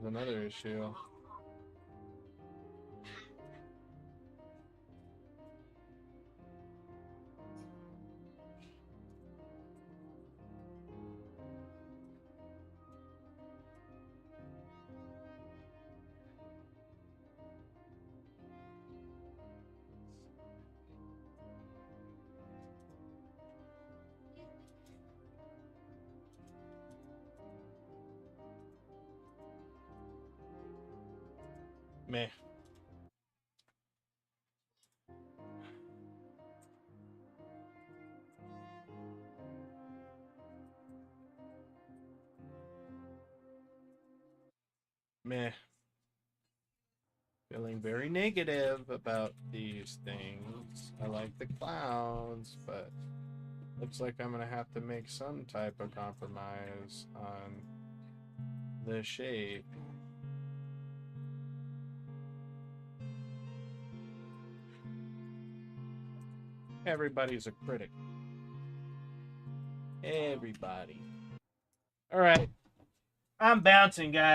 is another issue. Meh. Meh. Feeling very negative about these things. I like the clowns, but looks like I'm gonna have to make some type of compromise on the shape. Everybody's a critic. Everybody. All right. I'm bouncing, guys.